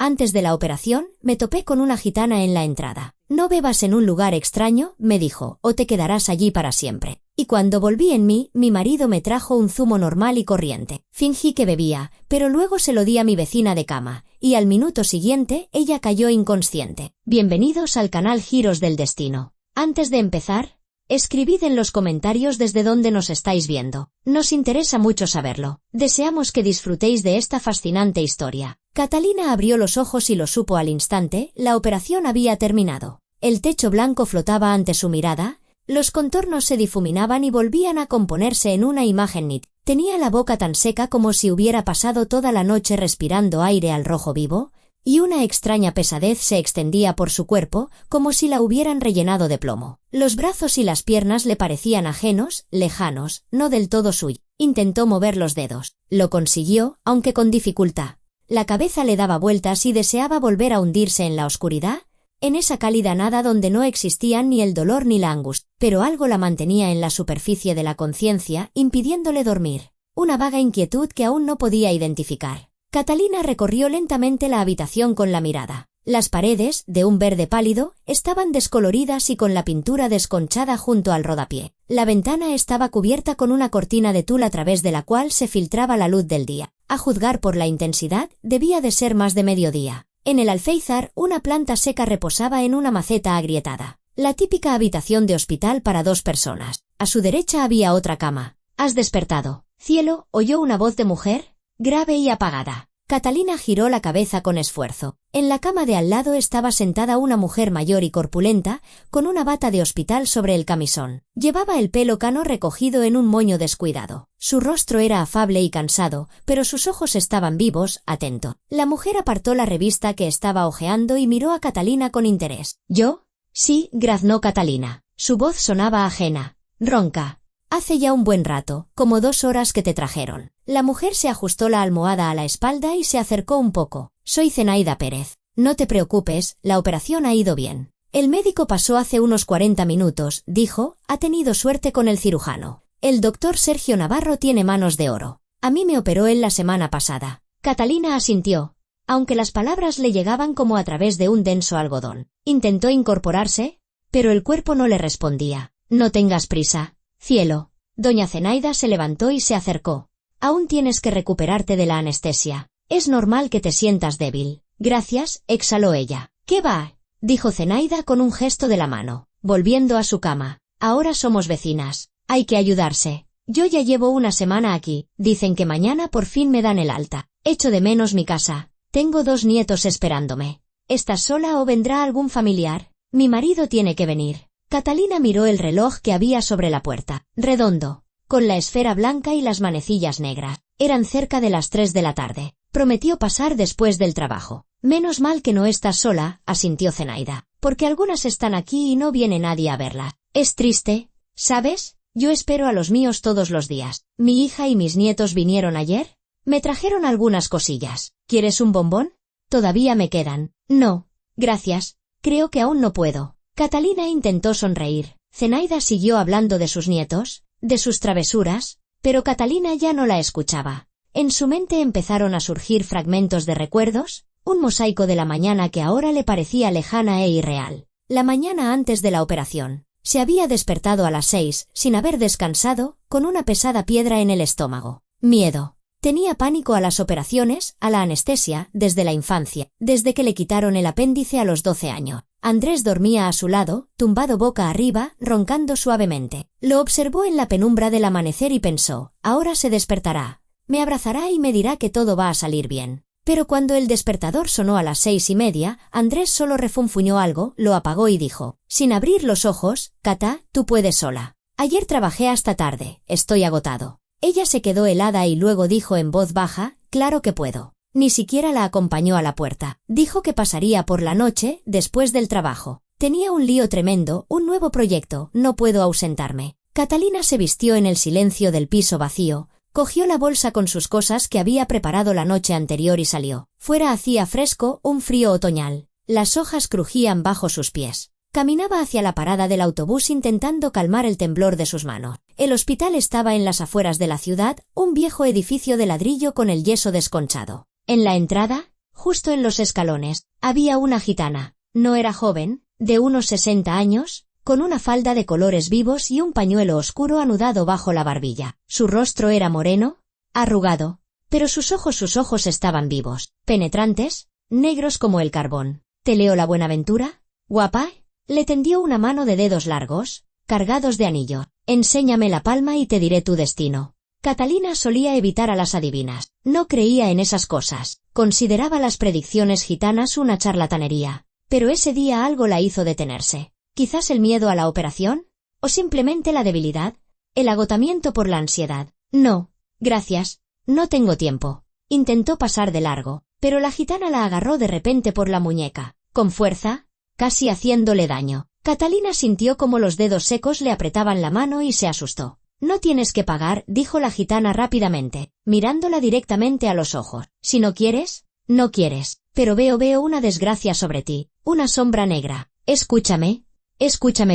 Antes de la operación, me topé con una gitana en la entrada. «No bebas en un lugar extraño», me dijo, «o te quedarás allí para siempre». Y cuando volví en mí, mi marido me trajo un zumo normal y corriente. Fingí que bebía, pero luego se lo di a mi vecina de cama, y al minuto siguiente, ella cayó inconsciente. Bienvenidos al canal Giros del Destino. Antes de empezar, escribid en los comentarios desde dónde nos estáis viendo. Nos interesa mucho saberlo. Deseamos que disfrutéis de esta fascinante historia. Catalina abrió los ojos y lo supo al instante, la operación había terminado. El techo blanco flotaba ante su mirada, los contornos se difuminaban y volvían a componerse en una imagen nítida. Tenía la boca tan seca como si hubiera pasado toda la noche respirando aire al rojo vivo, y una extraña pesadez se extendía por su cuerpo, como si la hubieran rellenado de plomo. Los brazos y las piernas le parecían ajenos, lejanos, no del todo suyos. Intentó mover los dedos. Lo consiguió, aunque con dificultad. La cabeza le daba vueltas y deseaba volver a hundirse en la oscuridad, en esa cálida nada donde no existían ni el dolor ni la angustia, pero algo la mantenía en la superficie de la conciencia, impidiéndole dormir. Una vaga inquietud que aún no podía identificar. Catalina recorrió lentamente la habitación con la mirada. Las paredes, de un verde pálido, estaban descoloridas y con la pintura desconchada junto al rodapié. La ventana estaba cubierta con una cortina de tul a través de la cual se filtraba la luz del día. A juzgar por la intensidad, debía de ser más de mediodía. En el alféizar, una planta seca reposaba en una maceta agrietada. La típica habitación de hospital para 2 personas. A su derecha había otra cama. «¿Has despertado?» «Cielo», oyó una voz de mujer, grave y apagada. Catalina giró la cabeza con esfuerzo. En la cama de al lado estaba sentada una mujer mayor y corpulenta, con una bata de hospital sobre el camisón. Llevaba el pelo cano recogido en un moño descuidado. Su rostro era afable y cansado, pero sus ojos estaban vivos, atentos. La mujer apartó la revista que estaba hojeando y miró a Catalina con interés. «¿Yo?» «Sí», graznó Catalina. Su voz sonaba ajena, ronca. «Hace ya un buen rato, como 2 horas que te trajeron». La mujer se ajustó la almohada a la espalda y se acercó un poco. «Soy Zenaida Pérez. No te preocupes, la operación ha ido bien. El médico pasó hace unos 40 minutos, dijo, ha tenido suerte con el cirujano. El doctor Sergio Navarro tiene manos de oro. A mí me operó él la semana pasada». Catalina asintió, aunque las palabras le llegaban como a través de un denso algodón. Intentó incorporarse, pero el cuerpo no le respondía. «No tengas prisa, cielo». Doña Zenaida se levantó y se acercó. «Aún tienes que recuperarte de la anestesia. Es normal que te sientas débil». «Gracias», exhaló ella. «¿Qué va?», dijo Zenaida con un gesto de la mano, volviendo a su cama. «Ahora somos vecinas. Hay que ayudarse. Yo ya llevo una semana aquí. Dicen que mañana por fin me dan el alta. Echo de menos mi casa. Tengo 2 nietos esperándome. ¿Estás sola o vendrá algún familiar? Mi marido tiene que venir». Catalina miró el reloj que había sobre la puerta, redondo, con la esfera blanca y las manecillas negras. Eran cerca de las 3 de la tarde. Prometió pasar después del trabajo. «Menos mal que no estás sola», asintió Zenaida, «porque algunas están aquí y no viene nadie a verlas. Es triste, ¿sabes? Yo espero a los míos todos los días. Mi hija y mis nietos vinieron ayer. Me trajeron algunas cosillas. ¿Quieres un bombón? Todavía me quedan». «No, gracias. Creo que aún no puedo». Catalina intentó sonreír. Zenaida siguió hablando de sus nietos, de sus travesuras, pero Catalina ya no la escuchaba. En su mente empezaron a surgir fragmentos de recuerdos, un mosaico de la mañana que ahora le parecía lejana e irreal. La mañana antes de la operación. Se había despertado a las 6, sin haber descansado, con una pesada piedra en el estómago. Miedo. Tenía pánico a las operaciones, a la anestesia, desde la infancia, desde que le quitaron el apéndice a los 12 años. Andrés dormía a su lado, tumbado boca arriba, roncando suavemente. Lo observó en la penumbra del amanecer y pensó, ahora se despertará. Me abrazará y me dirá que todo va a salir bien. Pero cuando el despertador sonó a las 6:30, Andrés solo refunfuñó algo, lo apagó y dijo, sin abrir los ojos, «Cata, tú puedes sola. Ayer trabajé hasta tarde, estoy agotado». Ella se quedó helada y luego dijo en voz baja, «Claro que puedo». Ni siquiera la acompañó a la puerta. Dijo que pasaría por la noche, después del trabajo. Tenía un lío tremendo, un nuevo proyecto, no puedo ausentarme. Catalina se vistió en el silencio del piso vacío, cogió la bolsa con sus cosas que había preparado la noche anterior y salió. Fuera hacía fresco, un frío otoñal. Las hojas crujían bajo sus pies. Caminaba hacia la parada del autobús intentando calmar el temblor de sus manos. El hospital estaba en las afueras de la ciudad, un viejo edificio de ladrillo con el yeso desconchado. En la entrada, Justo en los escalones, había una gitana. No era joven, de unos 60 años, con una falda de colores vivos y un pañuelo oscuro anudado bajo la barbilla. Su rostro era moreno, arrugado, pero sus ojos estaban vivos, penetrantes, negros como el carbón. ¿Te leo la Buenaventura? ¿Guapa? Le tendió una mano de dedos largos, cargados de anillo. Enséñame la palma y te diré tu destino. Catalina solía evitar a las adivinas. No creía en esas cosas. Consideraba las predicciones gitanas una charlatanería. Pero ese día algo la hizo detenerse. Quizás el miedo a la operación, o simplemente la debilidad, el agotamiento por la ansiedad. No, gracias, no tengo tiempo. Intentó pasar de largo, pero la gitana la agarró de repente por la muñeca, con fuerza, casi haciéndole daño. Catalina sintió como los dedos secos le apretaban la mano y se asustó. No tienes que pagar, dijo la gitana rápidamente, mirándola directamente a los ojos. Si no quieres, no quieres, pero veo una desgracia sobre ti, una sombra negra. Escúchame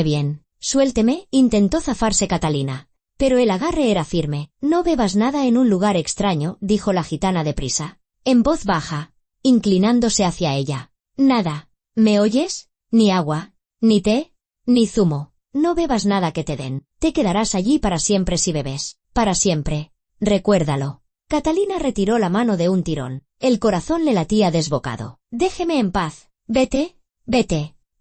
bien. Suélteme, intentó zafarse Catalina. Pero el agarre era firme. No bebas nada en un lugar extraño, dijo la gitana deprisa, en voz baja, inclinándose hacia ella. Nada. ¿Me oyes? Ni agua, ni té, ni zumo. No bebas nada que te den. Te quedarás allí para siempre si bebes. Para siempre. Recuérdalo. Catalina retiró la mano de un tirón. El corazón le latía desbocado. Déjeme en paz. Vete.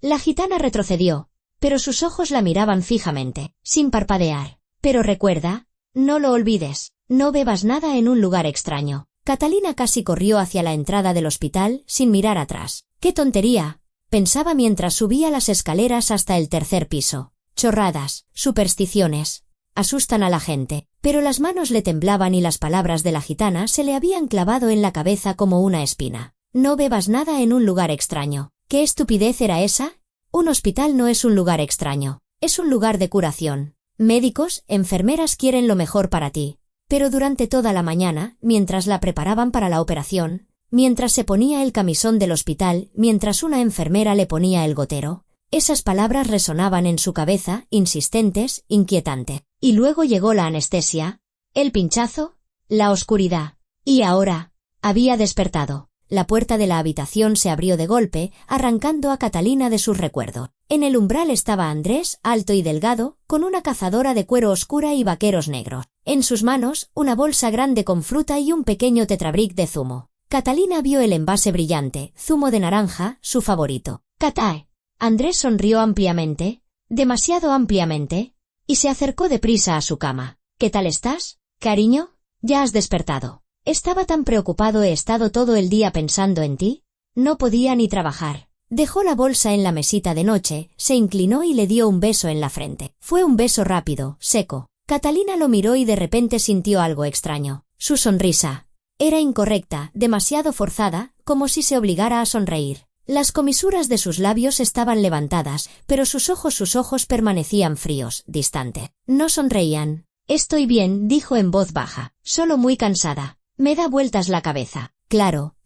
La gitana retrocedió, pero sus ojos la miraban fijamente, sin parpadear. Pero recuerda, no lo olvides, no bebas nada en un lugar extraño. Catalina casi corrió hacia la entrada del hospital, sin mirar atrás. ¡Qué tontería!, pensaba mientras subía las escaleras hasta el tercer piso. Chorradas, supersticiones, asustan a la gente. Pero las manos le temblaban y las palabras de la gitana se le habían clavado en la cabeza como una espina. No bebas nada en un lugar extraño. ¿Qué estupidez era esa? Un hospital no es un lugar extraño, es un lugar de curación. Médicos, enfermeras quieren lo mejor para ti. Pero durante toda la mañana, mientras la preparaban para la operación, mientras se ponía el camisón del hospital, mientras una enfermera le ponía el gotero, esas palabras resonaban en su cabeza, insistentes, inquietante. Y luego llegó la anestesia, el pinchazo, la oscuridad. Y ahora, había despertado. La puerta de la habitación se abrió de golpe, arrancando a Catalina de sus recuerdos. En el umbral estaba Andrés, alto y delgado, con una cazadora de cuero oscura y vaqueros negros. En sus manos, una bolsa grande con fruta y un pequeño tetrabric de zumo. Catalina vio el envase brillante, zumo de naranja, su favorito. «Catae». Andrés sonrió ampliamente, demasiado ampliamente, y se acercó deprisa a su cama. «¿Qué tal estás, cariño? Ya has despertado». Estaba tan preocupado, he estado todo el día pensando en ti. No podía ni trabajar. Dejó la bolsa en la mesita de noche, se inclinó y le dio un beso en la frente. Fue un beso rápido, seco. Catalina lo miró y de repente sintió algo extraño. Su sonrisa era incorrecta, demasiado forzada, como si se obligara a sonreír. Las comisuras de sus labios estaban levantadas, pero sus ojos permanecían fríos, distantes. No sonreían. «Estoy bien», dijo en voz baja, «solo muy cansada. Me da vueltas la cabeza». Claro,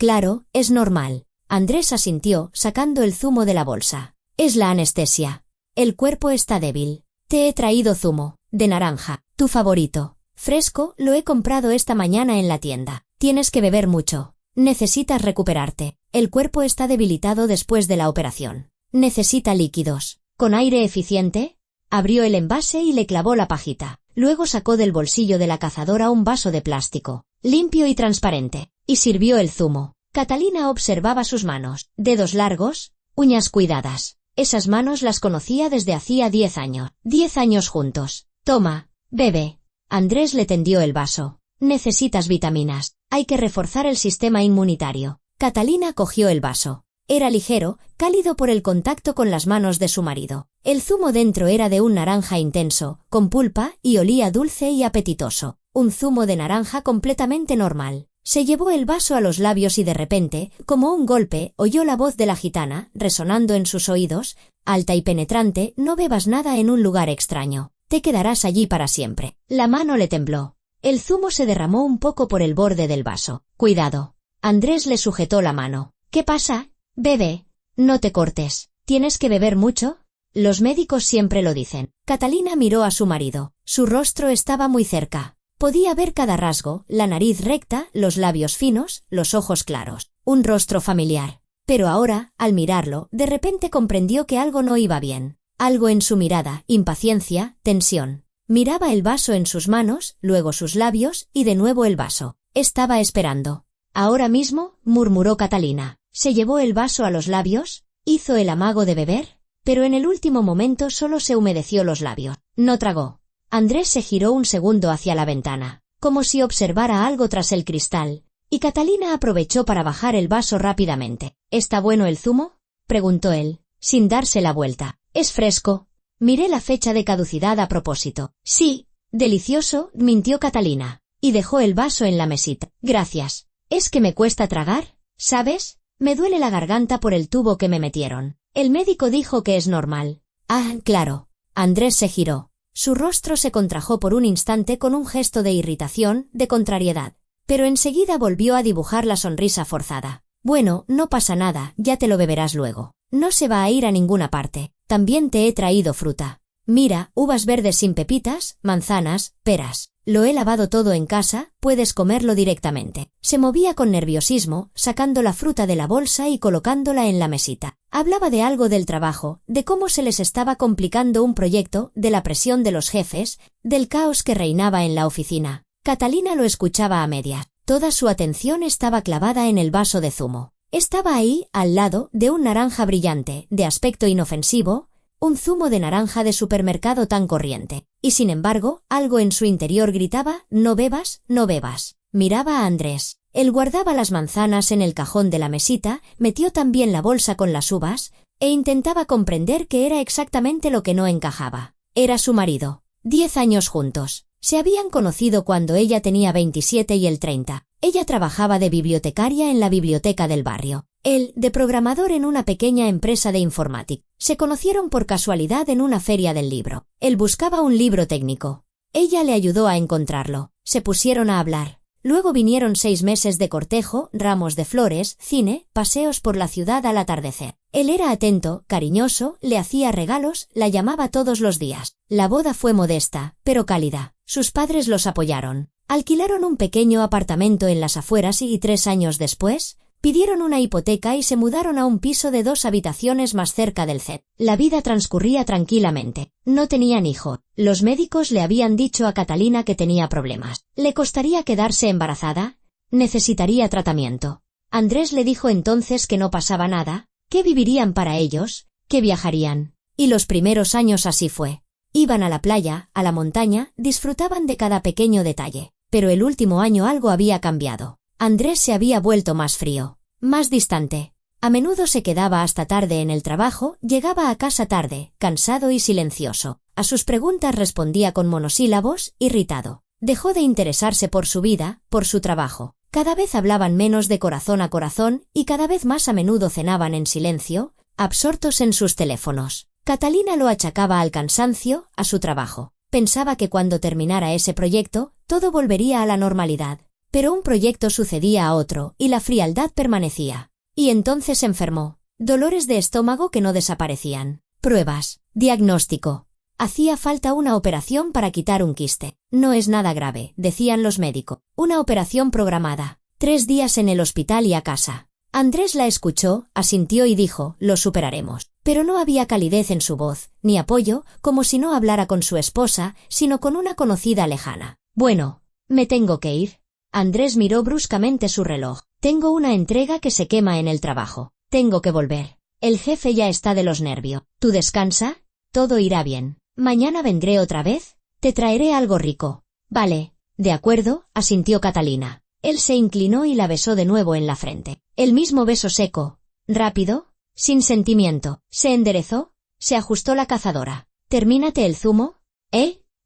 es normal. Andrés asintió, sacando el zumo de la bolsa. «Es la anestesia. El cuerpo está débil. Te he traído zumo, de naranja, tu favorito. Fresco, lo he comprado esta mañana en la tienda. Tienes que beber mucho. Necesitas recuperarte. El cuerpo está debilitado después de la operación. Necesita líquidos». ¿Con aire eficiente? Abrió el envase y le clavó la pajita. Luego sacó del bolsillo de la cazadora un vaso de plástico, limpio y transparente, y sirvió el zumo. Catalina observaba sus manos, dedos largos, uñas cuidadas. Esas manos las conocía desde hacía 10 años. 10 años juntos. «Toma, bebe». Andrés le tendió el vaso. «Necesitas vitaminas. Hay que reforzar el sistema inmunitario». Catalina cogió el vaso. Era ligero, cálido por el contacto con las manos de su marido. El zumo dentro era de un naranja intenso, con pulpa, y olía dulce y apetitoso. Un zumo de naranja completamente normal. Se llevó el vaso a los labios y de repente, como un golpe, oyó la voz de la gitana, resonando en sus oídos, alta y penetrante: «No bebas nada en un lugar extraño. Te quedarás allí para siempre». La mano le tembló. El zumo se derramó un poco por el borde del vaso. «Cuidado». Andrés le sujetó la mano. «¿Qué pasa? Bebe. No te cortes. ¿Tienes que beber mucho? Los médicos siempre lo dicen». Catalina miró a su marido. Su rostro estaba muy cerca. Podía ver cada rasgo, la nariz recta, los labios finos, los ojos claros. un rostro familiar. Pero ahora, al mirarlo, de repente comprendió que algo no iba bien. Algo en su mirada, impaciencia, tensión. Miraba el vaso en sus manos, luego sus labios, y de nuevo el vaso. Estaba esperando. Ahora mismo, murmuró Catalina. Se llevó el vaso a los labios, hizo el amago de beber, pero en el último momento solo se humedeció los labios. No tragó. Andrés se giró un segundo hacia la ventana, como si observara algo tras el cristal, y Catalina aprovechó para bajar el vaso rápidamente. ¿Está bueno el zumo?, preguntó él, sin darse la vuelta. ¿Es fresco? Miré la fecha de caducidad a propósito. Sí, delicioso, mintió Catalina, y dejó el vaso en la mesita. Gracias. Es que me cuesta tragar, ¿sabes? Me duele la garganta por el tubo que me metieron. El médico dijo que es normal. Ah, claro. Andrés se giró. Su rostro se contrajo por un instante con un gesto de irritación, de contrariedad. Pero enseguida volvió a dibujar la sonrisa forzada. Bueno, no pasa nada, ya te lo beberás luego. No se va a ir a ninguna parte. También te he traído fruta. Mira, uvas verdes sin pepitas, manzanas, peras. Lo he lavado todo en casa, puedes comerlo directamente. Se movía con nerviosismo, sacando la fruta de la bolsa y colocándola en la mesita. Hablaba de algo del trabajo, de cómo se les estaba complicando un proyecto, de la presión de los jefes, del caos que reinaba en la oficina. Catalina lo escuchaba a medias. Toda su atención estaba clavada en el vaso de zumo. Estaba ahí, al lado, de un naranja brillante, de aspecto inofensivo, un zumo de naranja de supermercado tan corriente. Y sin embargo, algo en su interior gritaba, no bebas, no bebas. Miraba a Andrés. Él guardaba las manzanas en el cajón de la mesita, metió también la bolsa con las uvas, e intentaba comprender qué era exactamente lo que no encajaba. Era su marido. 10 años juntos. Se habían conocido cuando ella tenía 27 y él 30. Ella trabajaba de bibliotecaria en la biblioteca del barrio. Él, de programador en una pequeña empresa de informática. Se conocieron por casualidad en una feria del libro. Él buscaba un libro técnico. Ella le ayudó a encontrarlo. Se pusieron a hablar. Luego vinieron 6 meses de cortejo, ramos de flores, cine, paseos por la ciudad al atardecer. Él era atento, cariñoso, le hacía regalos, la llamaba todos los días. La boda fue modesta, pero cálida. Sus padres los apoyaron. Alquilaron un pequeño apartamento en las afueras y 3 años después, pidieron una hipoteca y se mudaron a un piso de 2 habitaciones más cerca del CEP. La vida transcurría tranquilamente. No tenían hijo. Los médicos le habían dicho a Catalina que tenía problemas. ¿Le costaría quedarse embarazada? Necesitaría tratamiento. Andrés le dijo entonces que no pasaba nada, que vivirían para ellos, que viajarían. Y los primeros años así fue. Iban a la playa, a la montaña, disfrutaban de cada pequeño detalle. Pero el último año algo había cambiado. Andrés se había vuelto más frío, más distante. A menudo se quedaba hasta tarde en el trabajo, llegaba a casa tarde, cansado y silencioso. A sus preguntas respondía con monosílabos, irritado. Dejó de interesarse por su vida, por su trabajo. Cada vez hablaban menos de corazón a corazón y cada vez más a menudo cenaban en silencio, absortos en sus teléfonos. Catalina lo achacaba al cansancio, a su trabajo. Pensaba que cuando terminara ese proyecto, todo volvería a la normalidad. Pero un proyecto sucedía a otro, y la frialdad permanecía. Y entonces enfermó. Dolores de estómago que no desaparecían. Pruebas. Diagnóstico. Hacía falta una operación para quitar un quiste. No es nada grave, decían los médicos. Una operación programada. 3 días en el hospital y a casa. Andrés la escuchó, asintió y dijo, lo superaremos. Pero no había calidez en su voz, ni apoyo, como si no hablara con su esposa, sino con una conocida lejana. Bueno, me tengo que ir. Andrés miró bruscamente su reloj. Tengo una entrega que se quema en el trabajo. Tengo que volver. El jefe ya está de los nervios. ¿Tú descansa? Todo irá bien. Mañana vendré otra vez. Te traeré algo rico. Vale. De acuerdo, asintió Catalina. Él se inclinó y la besó de nuevo en la frente. El mismo beso seco. Rápido. Sin sentimiento. Se enderezó. Se ajustó la cazadora. ¿Termínate el zumo?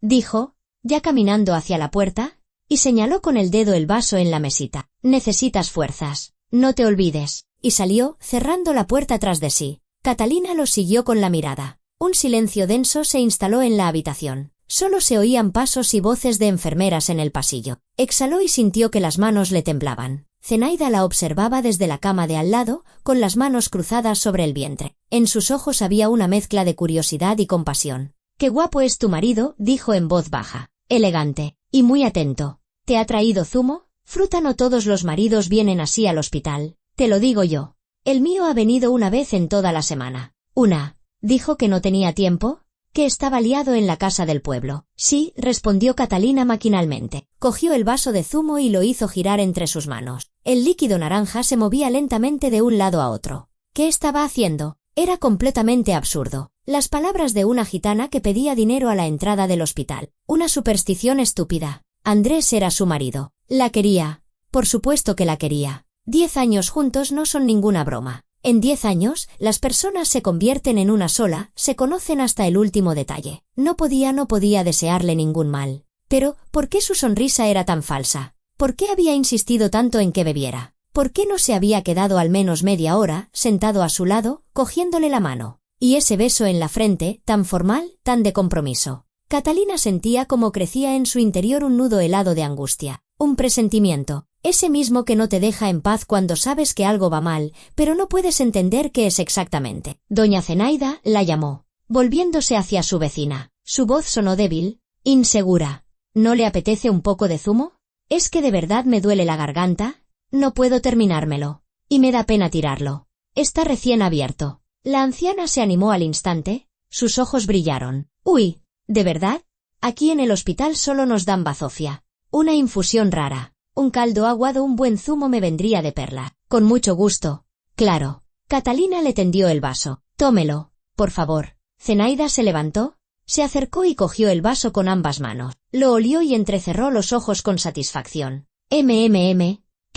Dijo, ya caminando hacia la puerta, y señaló con el dedo el vaso en la mesita. Necesitas fuerzas. No te olvides. Y salió, cerrando la puerta tras de sí. Catalina lo siguió con la mirada. Un silencio denso se instaló en la habitación. Solo se oían pasos y voces de enfermeras en el pasillo. Exhaló y sintió que las manos le temblaban. Zenaida la observaba desde la cama de al lado, con las manos cruzadas sobre el vientre. En sus ojos había una mezcla de curiosidad y compasión. «Qué guapo es tu marido», dijo en voz baja. «Elegante. Y muy atento. ¿Te ha traído zumo? Fruta, no todos los maridos vienen así al hospital. Te lo digo yo. El mío ha venido una vez en toda la semana. Dijo que no tenía tiempo, que estaba liado en la casa del pueblo. Sí, respondió Catalina maquinalmente. Cogió el vaso de zumo y lo hizo girar entre sus manos. El líquido naranja se movía lentamente de un lado a otro. ¿Qué estaba haciendo? Era completamente absurdo. Las palabras de una gitana que pedía dinero a la entrada del hospital. Una superstición estúpida. Andrés era su marido. La quería. Por supuesto que la quería. 10 años juntos no son ninguna broma. En 10 años, las personas se convierten en una sola, se conocen hasta el último detalle. No podía desearle ningún mal. Pero, ¿por qué su sonrisa era tan falsa? ¿Por qué había insistido tanto en que bebiera? ¿Por qué no se había quedado al menos media hora, sentado a su lado, cogiéndole la mano? Y ese beso en la frente, tan formal, tan de compromiso. Catalina sentía como crecía en su interior un nudo helado de angustia. Un presentimiento. Ese mismo que no te deja en paz cuando sabes que algo va mal, pero no puedes entender qué es exactamente. Doña Zenaida la llamó, volviéndose hacia su vecina. Su voz sonó débil, insegura. ¿No le apetece un poco de zumo? ¿Es que de verdad me duele la garganta? No puedo terminármelo. Y me da pena tirarlo. Está recién abierto. La anciana se animó al instante, sus ojos brillaron. Uy, ¿de verdad? Aquí en el hospital solo nos dan bazofia. Una infusión rara. Un caldo aguado, un buen zumo me vendría de perla. Con mucho gusto. Claro. Catalina le tendió el vaso. Tómelo, por favor. Zenaida se levantó, se acercó y cogió el vaso con ambas manos. Lo olió y entrecerró los ojos con satisfacción. Qué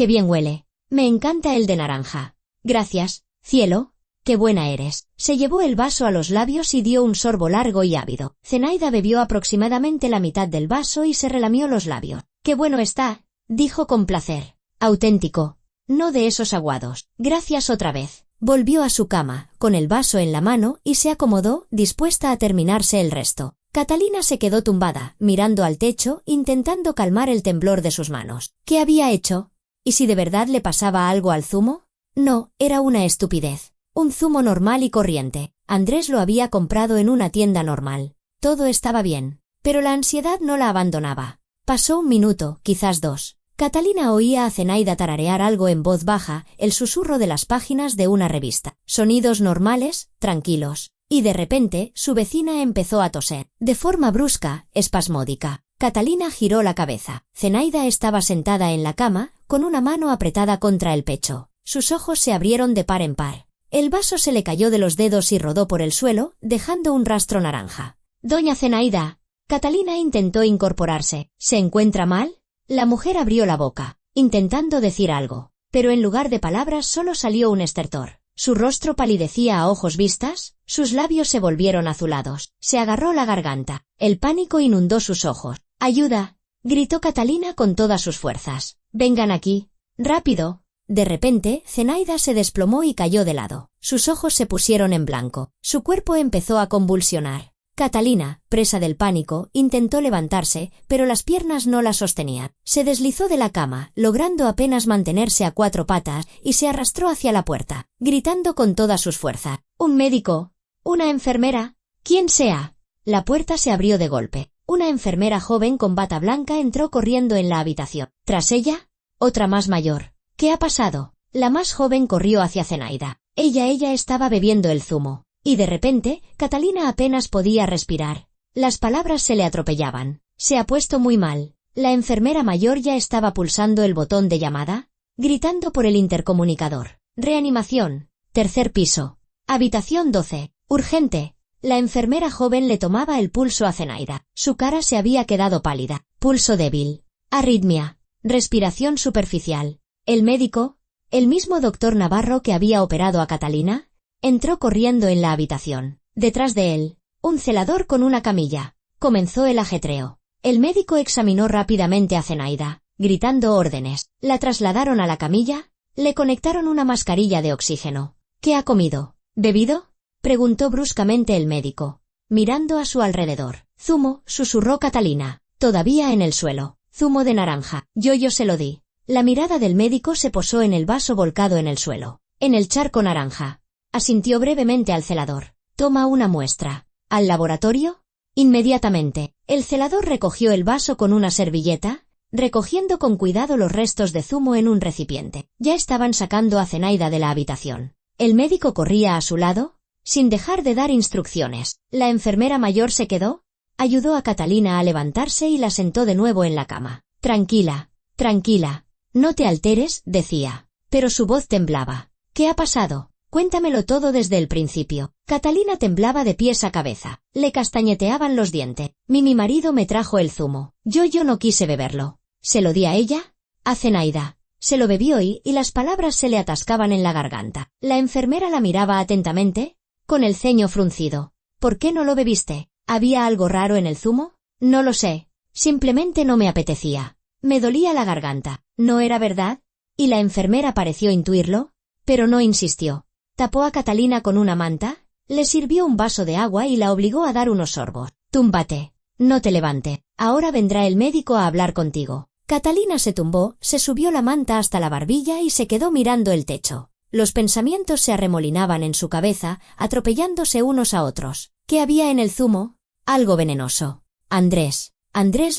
bien huele. Me encanta el de naranja. Gracias, cielo. Qué buena eres. Se llevó el vaso a los labios y dio un sorbo largo y ávido. Zenaida bebió aproximadamente la mitad del vaso y se relamió los labios. Qué bueno está, dijo con placer. Auténtico. No de esos aguados. Gracias otra vez. Volvió a su cama, con el vaso en la mano, y se acomodó, dispuesta a terminarse el resto. Catalina se quedó tumbada, mirando al techo, intentando calmar el temblor de sus manos. ¿Qué había hecho? ¿Y si de verdad le pasaba algo al zumo? No, era una estupidez. Un zumo normal y corriente. Andrés lo había comprado en una tienda normal. Todo estaba bien. Pero la ansiedad no la abandonaba. Pasó un minuto, quizás 2. Catalina oía a Zenaida tararear algo en voz baja, el susurro de las páginas de una revista. Sonidos normales, tranquilos. Y de repente, su vecina empezó a toser. De forma brusca, espasmódica. Catalina giró la cabeza. Zenaida estaba sentada en la cama, con una mano apretada contra el pecho. Sus ojos se abrieron de par en par. El vaso se le cayó de los dedos y rodó por el suelo, dejando un rastro naranja. Doña Zenaida. Catalina intentó incorporarse. ¿Se encuentra mal? La mujer abrió la boca, intentando decir algo, pero en lugar de palabras solo salió un estertor. Su rostro palidecía a ojos vistas, sus labios se volvieron azulados, se agarró la garganta. El pánico inundó sus ojos. ¡Ayuda!, gritó Catalina con todas sus fuerzas. ¡Vengan aquí! ¡Rápido! De repente, Zenaida se desplomó y cayó de lado. Sus ojos se pusieron en blanco. Su cuerpo empezó a convulsionar. Catalina, presa del pánico, intentó levantarse, pero las piernas no la sostenían. Se deslizó de la cama, logrando apenas mantenerse a 4 patas, y se arrastró hacia la puerta, gritando con todas sus fuerzas. ¡Un médico! ¡Una enfermera! ¡Quien sea! La puerta se abrió de golpe. Una enfermera joven con bata blanca entró corriendo en la habitación. Tras ella, otra más mayor. ¿Qué ha pasado? La más joven corrió hacia Zenaida. Ella estaba bebiendo el zumo. Y de repente, Catalina apenas podía respirar. Las palabras se le atropellaban. Se ha puesto muy mal. La enfermera mayor ya estaba pulsando el botón de llamada, gritando por el intercomunicador. Reanimación. 3er piso. Habitación 12. Urgente. La enfermera joven le tomaba el pulso a Zenaida. Su cara se había quedado pálida. Pulso débil. Arritmia. Respiración superficial. El médico, el mismo doctor Navarro que había operado a Catalina, entró corriendo en la habitación. Detrás de él, un celador con una camilla. Comenzó el ajetreo. El médico examinó rápidamente a Zenaida, gritando órdenes. La trasladaron a la camilla, le conectaron una mascarilla de oxígeno. ¿Qué ha comido? ¿Bebido?, preguntó bruscamente el médico, mirando a su alrededor. Zumo, susurró Catalina, todavía en el suelo. Zumo de naranja. Yo se lo di. La mirada del médico se posó en el vaso volcado en el suelo. En el charco naranja. Asintió brevemente al celador. Toma una muestra. ¿Al laboratorio? Inmediatamente. El celador recogió el vaso con una servilleta, recogiendo con cuidado los restos de zumo en un recipiente. Ya estaban sacando a Zenaida de la habitación. El médico corría a su lado, sin dejar de dar instrucciones. La enfermera mayor se quedó, ayudó a Catalina a levantarse y la sentó de nuevo en la cama. Tranquila, tranquila, no te alteres, decía. Pero su voz temblaba. ¿Qué ha pasado? Cuéntamelo todo desde el principio. Catalina temblaba de pies a cabeza. Le castañeteaban los dientes. Mi marido me trajo el zumo. Yo no quise beberlo. ¿Se lo di a ella? A Zenaida. Se lo bebió y las palabras se le atascaban en la garganta. La enfermera la miraba atentamente, con el ceño fruncido. ¿Por qué no lo bebiste? ¿Había algo raro en el zumo? No lo sé. Simplemente no me apetecía. Me dolía la garganta. ¿No era verdad? Y la enfermera pareció intuirlo, pero no insistió. Tapó a Catalina con una manta, le sirvió un vaso de agua y la obligó a dar unos sorbos. Túmbate. No te levante. Ahora vendrá el médico a hablar contigo. Catalina se tumbó, se subió la manta hasta la barbilla y se quedó mirando el techo. Los pensamientos se arremolinaban en su cabeza, atropellándose unos a otros. ¿Qué había en el zumo? Algo venenoso. Andrés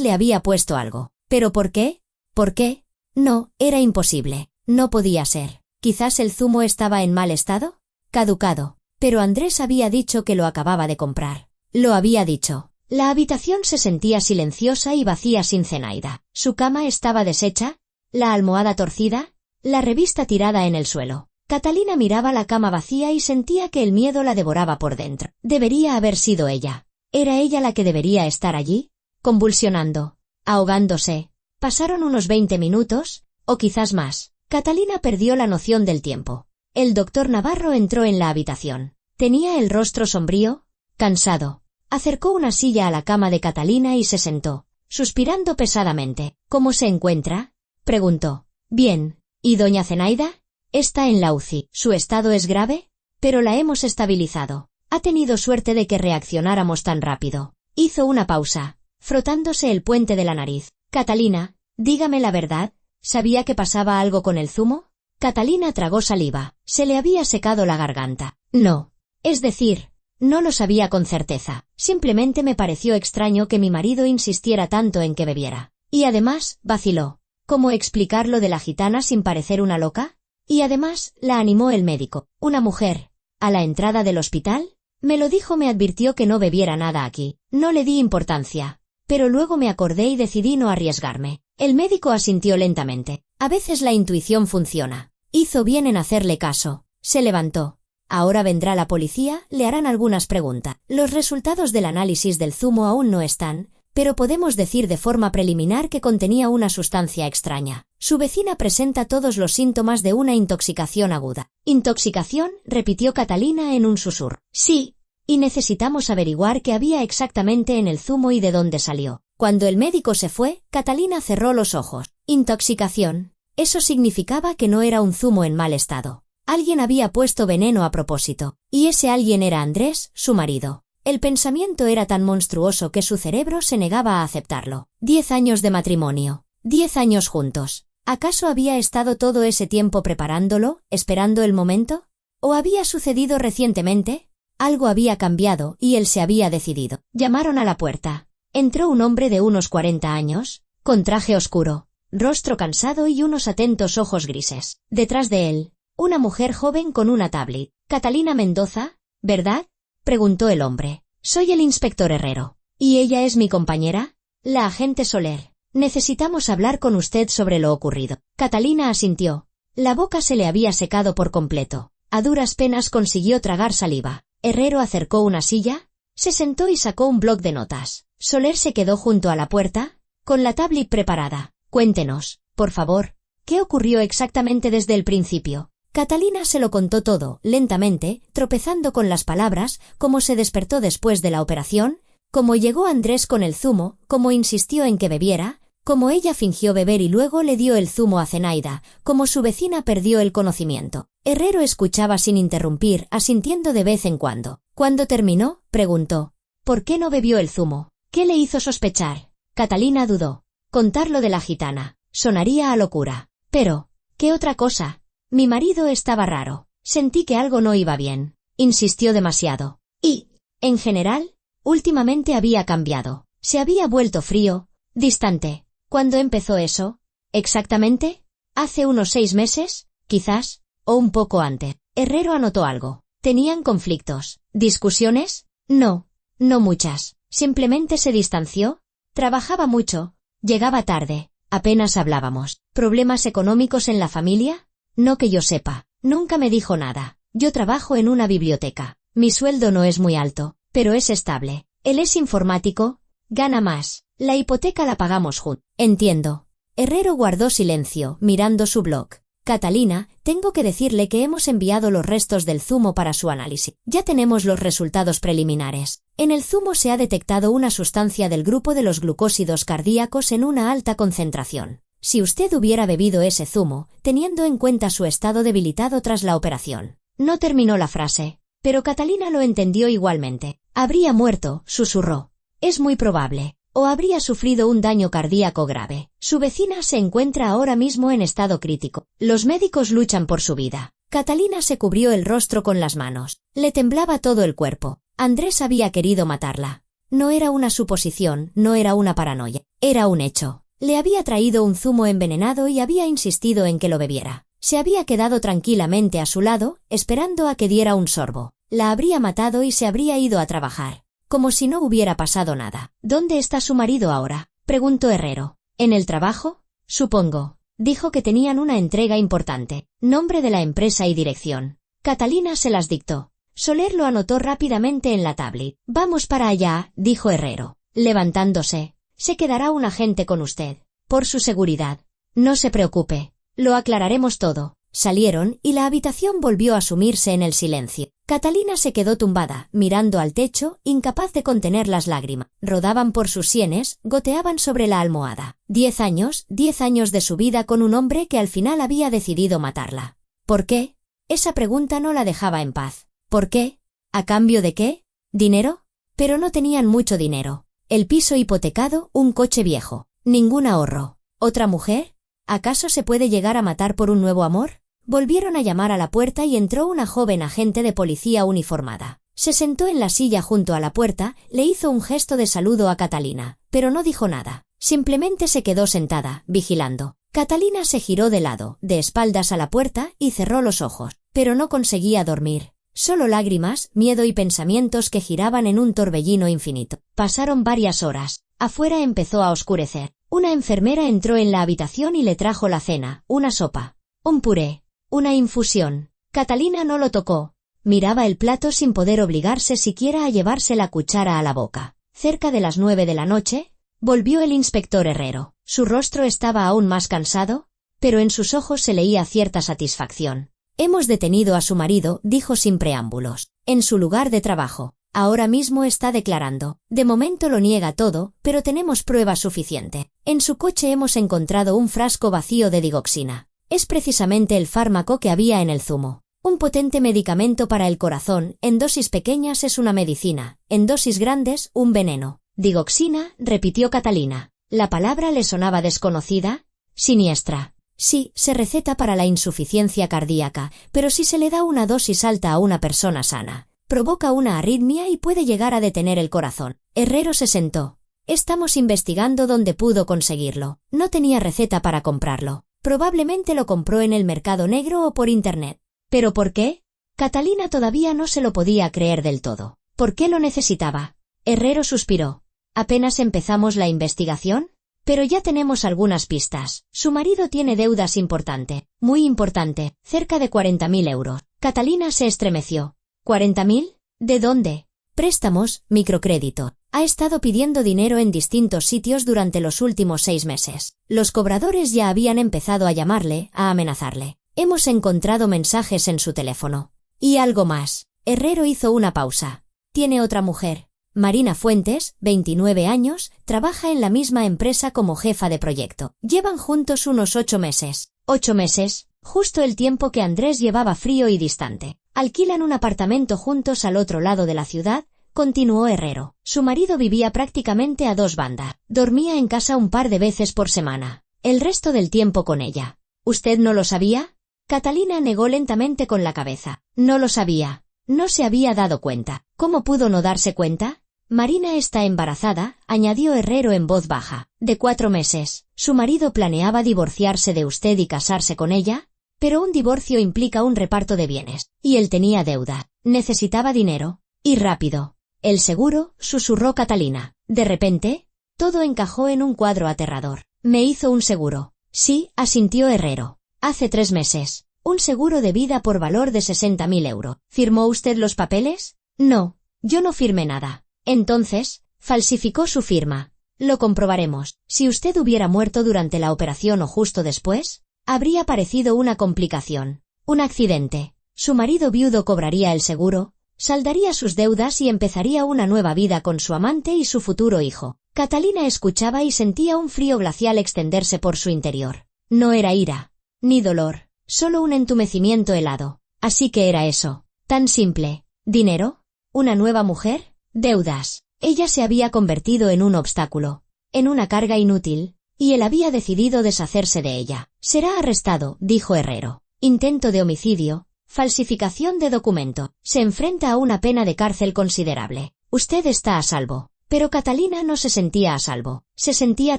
le había puesto algo. ¿Pero por qué? ¿Por qué? No, era imposible. No podía ser. ¿Quizás el zumo estaba en mal estado? Caducado. Pero Andrés había dicho que lo acababa de comprar. Lo había dicho. La habitación se sentía silenciosa y vacía sin Zenaida. Su cama estaba deshecha, la almohada torcida, la revista tirada en el suelo. Catalina miraba la cama vacía y sentía que el miedo la devoraba por dentro. Debería haber sido ella. ¿Era ella la que debería estar allí? Convulsionando, ahogándose. Pasaron unos 20 minutos, o quizás más. Catalina perdió la noción del tiempo. El doctor Navarro entró en la habitación. Tenía el rostro sombrío, cansado. Acercó una silla a la cama de Catalina y se sentó, suspirando pesadamente. ¿Cómo se encuentra?, preguntó. Bien. ¿Y doña Zenaida? Está en la UCI. ¿Su estado es grave? Pero la hemos estabilizado. Ha tenido suerte de que reaccionáramos tan rápido. Hizo una pausa, frotándose el puente de la nariz. Catalina, dígame la verdad, ¿sabía que pasaba algo con el zumo? Catalina tragó saliva. Se le había secado la garganta. No. Es decir, no lo sabía con certeza. Simplemente me pareció extraño que mi marido insistiera tanto en que bebiera. Y además, vaciló. ¿Cómo explicar lo de la gitana sin parecer una loca? Y además, la animó el médico. Una mujer. ¿A la entrada del hospital? Me lo dijo, me advirtió que no bebiera nada aquí. No le di importancia. Pero luego me acordé y decidí no arriesgarme. El médico asintió lentamente. A veces la intuición funciona. Hizo bien en hacerle caso. Se levantó. Ahora vendrá la policía, le harán algunas preguntas. Los resultados del análisis del zumo aún no están, pero podemos decir de forma preliminar que contenía una sustancia extraña. Su vecina presenta todos los síntomas de una intoxicación aguda. ¿Intoxicación?, repitió Catalina en un susurro. Sí, y necesitamos averiguar qué había exactamente en el zumo y de dónde salió. Cuando el médico se fue, Catalina cerró los ojos. Intoxicación. Eso significaba que no era un zumo en mal estado. Alguien había puesto veneno a propósito, y ese alguien era Andrés, su marido. El pensamiento era tan monstruoso que su cerebro se negaba a aceptarlo. 10 años de matrimonio. 10 años juntos. ¿Acaso había estado todo ese tiempo preparándolo, esperando el momento? ¿O había sucedido recientemente? Algo había cambiado y él se había decidido. Llamaron a la puerta. Entró un hombre de unos 40 años, con traje oscuro, rostro cansado y unos atentos ojos grises. Detrás de él, una mujer joven con una tablet. Catalina Mendoza, ¿verdad?, preguntó el hombre. Soy el inspector Herrero. ¿Y ella es mi compañera? La agente Soler. Necesitamos hablar con usted sobre lo ocurrido. Catalina asintió. La boca se le había secado por completo. A duras penas consiguió tragar saliva. Herrero acercó una silla, se sentó y sacó un bloc de notas. Soler se quedó junto a la puerta, con la tablet preparada. Cuéntenos, por favor, ¿qué ocurrió exactamente desde el principio? Catalina se lo contó todo, lentamente, tropezando con las palabras, cómo se despertó después de la operación, cómo llegó Andrés con el zumo, cómo insistió en que bebiera, cómo ella fingió beber y luego le dio el zumo a Zenaida, cómo su vecina perdió el conocimiento. Herrero escuchaba sin interrumpir, asintiendo de vez en cuando. Cuando terminó, preguntó. ¿Por qué no bebió el zumo? ¿Qué le hizo sospechar? Catalina dudó. Contar lo de la gitana. Sonaría a locura. Pero, ¿qué otra cosa? Mi marido estaba raro. Sentí que algo no iba bien. Insistió demasiado. Y, en general, últimamente había cambiado. Se había vuelto frío, distante. ¿Cuándo empezó eso? ¿Exactamente? ¿Hace unos 6 meses? Quizás. ¿O un poco antes? Herrero anotó algo. ¿Tenían conflictos? ¿Discusiones? No. No muchas. Simplemente se distanció. Trabajaba mucho. Llegaba tarde. Apenas hablábamos. ¿Problemas económicos en la familia? No que yo sepa. Nunca me dijo nada. Yo trabajo en una biblioteca. Mi sueldo no es muy alto, pero es estable. Él es informático. Gana más. La hipoteca la pagamos juntos. Entiendo. Herrero guardó silencio, mirando su blog. Catalina, tengo que decirle que hemos enviado los restos del zumo para su análisis. Ya tenemos los resultados preliminares. En el zumo se ha detectado una sustancia del grupo de los glucósidos cardíacos en una alta concentración. Si usted hubiera bebido ese zumo, teniendo en cuenta su estado debilitado tras la operación. No terminó la frase, pero Catalina lo entendió igualmente. Habría muerto, susurró. Es muy probable. O habría sufrido un daño cardíaco grave. Su vecina se encuentra ahora mismo en estado crítico. Los médicos luchan por su vida. Catalina se cubrió el rostro con las manos. Le temblaba todo el cuerpo. Andrés había querido matarla. No era una suposición, no era una paranoia. Era un hecho. Le había traído un zumo envenenado y había insistido en que lo bebiera. Se había quedado tranquilamente a su lado, esperando a que diera un sorbo. La habría matado y se habría ido a trabajar. Como si no hubiera pasado nada. ¿Dónde está su marido ahora? Preguntó Herrero. ¿En el trabajo? Supongo. Dijo que tenían una entrega importante. Nombre de la empresa y dirección. Catalina se las dictó. Soler lo anotó rápidamente en la tablet. Vamos para allá, dijo Herrero, levantándose. Se quedará un agente con usted. Por su seguridad. No se preocupe. Lo aclararemos todo. Salieron y la habitación volvió a sumirse en el silencio. Catalina se quedó tumbada, mirando al techo, incapaz de contener las lágrimas. Rodaban por sus sienes, goteaban sobre la almohada. 10 años de su vida con un hombre que al final había decidido matarla. ¿Por qué? Esa pregunta no la dejaba en paz. ¿Por qué? ¿A cambio de qué? ¿Dinero? Pero no tenían mucho dinero. El piso hipotecado, un coche viejo. Ningún ahorro. ¿Otra mujer? ¿Acaso se puede llegar a matar por un nuevo amor? Volvieron a llamar a la puerta y entró una joven agente de policía uniformada. Se sentó en la silla junto a la puerta, le hizo un gesto de saludo a Catalina, pero no dijo nada. Simplemente se quedó sentada, vigilando. Catalina se giró de lado, de espaldas a la puerta, y cerró los ojos, pero no conseguía dormir. Solo lágrimas, miedo y pensamientos que giraban en un torbellino infinito. Pasaron varias horas. Afuera empezó a oscurecer. Una enfermera entró en la habitación y le trajo la cena, una sopa, un puré. Una infusión. Catalina no lo tocó. Miraba el plato sin poder obligarse siquiera a llevarse la cuchara a la boca. Cerca de las 9 de la noche, volvió el inspector Herrero. Su rostro estaba aún más cansado, pero en sus ojos se leía cierta satisfacción. Hemos detenido a su marido, dijo sin preámbulos, en su lugar de trabajo. Ahora mismo está declarando. De momento lo niega todo, pero tenemos prueba suficiente. En su coche hemos encontrado un frasco vacío de digoxina. Es precisamente el fármaco que había en el zumo. Un potente medicamento para el corazón, en dosis pequeñas es una medicina, en dosis grandes, un veneno. Digoxina, repitió Catalina. La palabra le sonaba desconocida, siniestra. Sí, se receta para la insuficiencia cardíaca, pero si se le da una dosis alta a una persona sana, provoca una arritmia y puede llegar a detener el corazón. Herrero se sentó. Estamos investigando dónde pudo conseguirlo. No tenía receta para comprarlo. Probablemente lo compró en el mercado negro o por internet. ¿Pero por qué? Catalina todavía no se lo podía creer del todo. ¿Por qué lo necesitaba? Herrero suspiró. ¿Apenas empezamos la investigación? Pero ya tenemos algunas pistas. Su marido tiene deudas importante, muy importante, cerca de 40.000 euros. Catalina se estremeció. ¿40.000? ¿De dónde? Préstamos, microcrédito. Ha estado pidiendo dinero en distintos sitios durante los últimos 6 meses. Los cobradores ya habían empezado a llamarle, a amenazarle. Hemos encontrado mensajes en su teléfono. Y algo más. Herrero hizo una pausa. Tiene otra mujer. Marina Fuentes, 29 años, trabaja en la misma empresa como jefa de proyecto. Llevan juntos unos 8 meses. 8 meses, justo el tiempo que Andrés llevaba frío y distante. Alquilan un apartamento juntos al otro lado de la ciudad, continuó Herrero. Su marido vivía prácticamente a 2 bandas. Dormía en casa un par de veces por semana. El resto del tiempo con ella. ¿Usted no lo sabía? Catalina negó lentamente con la cabeza. No lo sabía. No se había dado cuenta. ¿Cómo pudo no darse cuenta? Marina está embarazada, añadió Herrero en voz baja. de 4 meses. Su marido planeaba divorciarse de usted y casarse con ella, pero un divorcio implica un reparto de bienes, y él tenía deuda. Necesitaba dinero, y rápido. El seguro, susurró Catalina. De repente, todo encajó en un cuadro aterrador. Me hizo un seguro. Sí, asintió Herrero. Hace 3 meses. Un seguro de vida por valor de 60.000 euros. ¿Firmó usted los papeles? No, yo no firmé nada. Entonces, falsificó su firma. Lo comprobaremos. Si usted hubiera muerto durante la operación o justo después, habría parecido una complicación. Un accidente. Su marido viudo cobraría el seguro, saldaría sus deudas y empezaría una nueva vida con su amante y su futuro hijo. Catalina escuchaba y sentía un frío glacial extenderse por su interior. No era ira, ni dolor, solo un entumecimiento helado. Así que era eso, tan simple. ¿Dinero? ¿Una nueva mujer? Deudas. Ella se había convertido en un obstáculo, en una carga inútil, y él había decidido deshacerse de ella. Será arrestado, dijo Herrero. Intento de homicidio, falsificación de documento. Se enfrenta a una pena de cárcel considerable. Usted está a salvo. Pero Catalina no se sentía a salvo. ¿Se sentía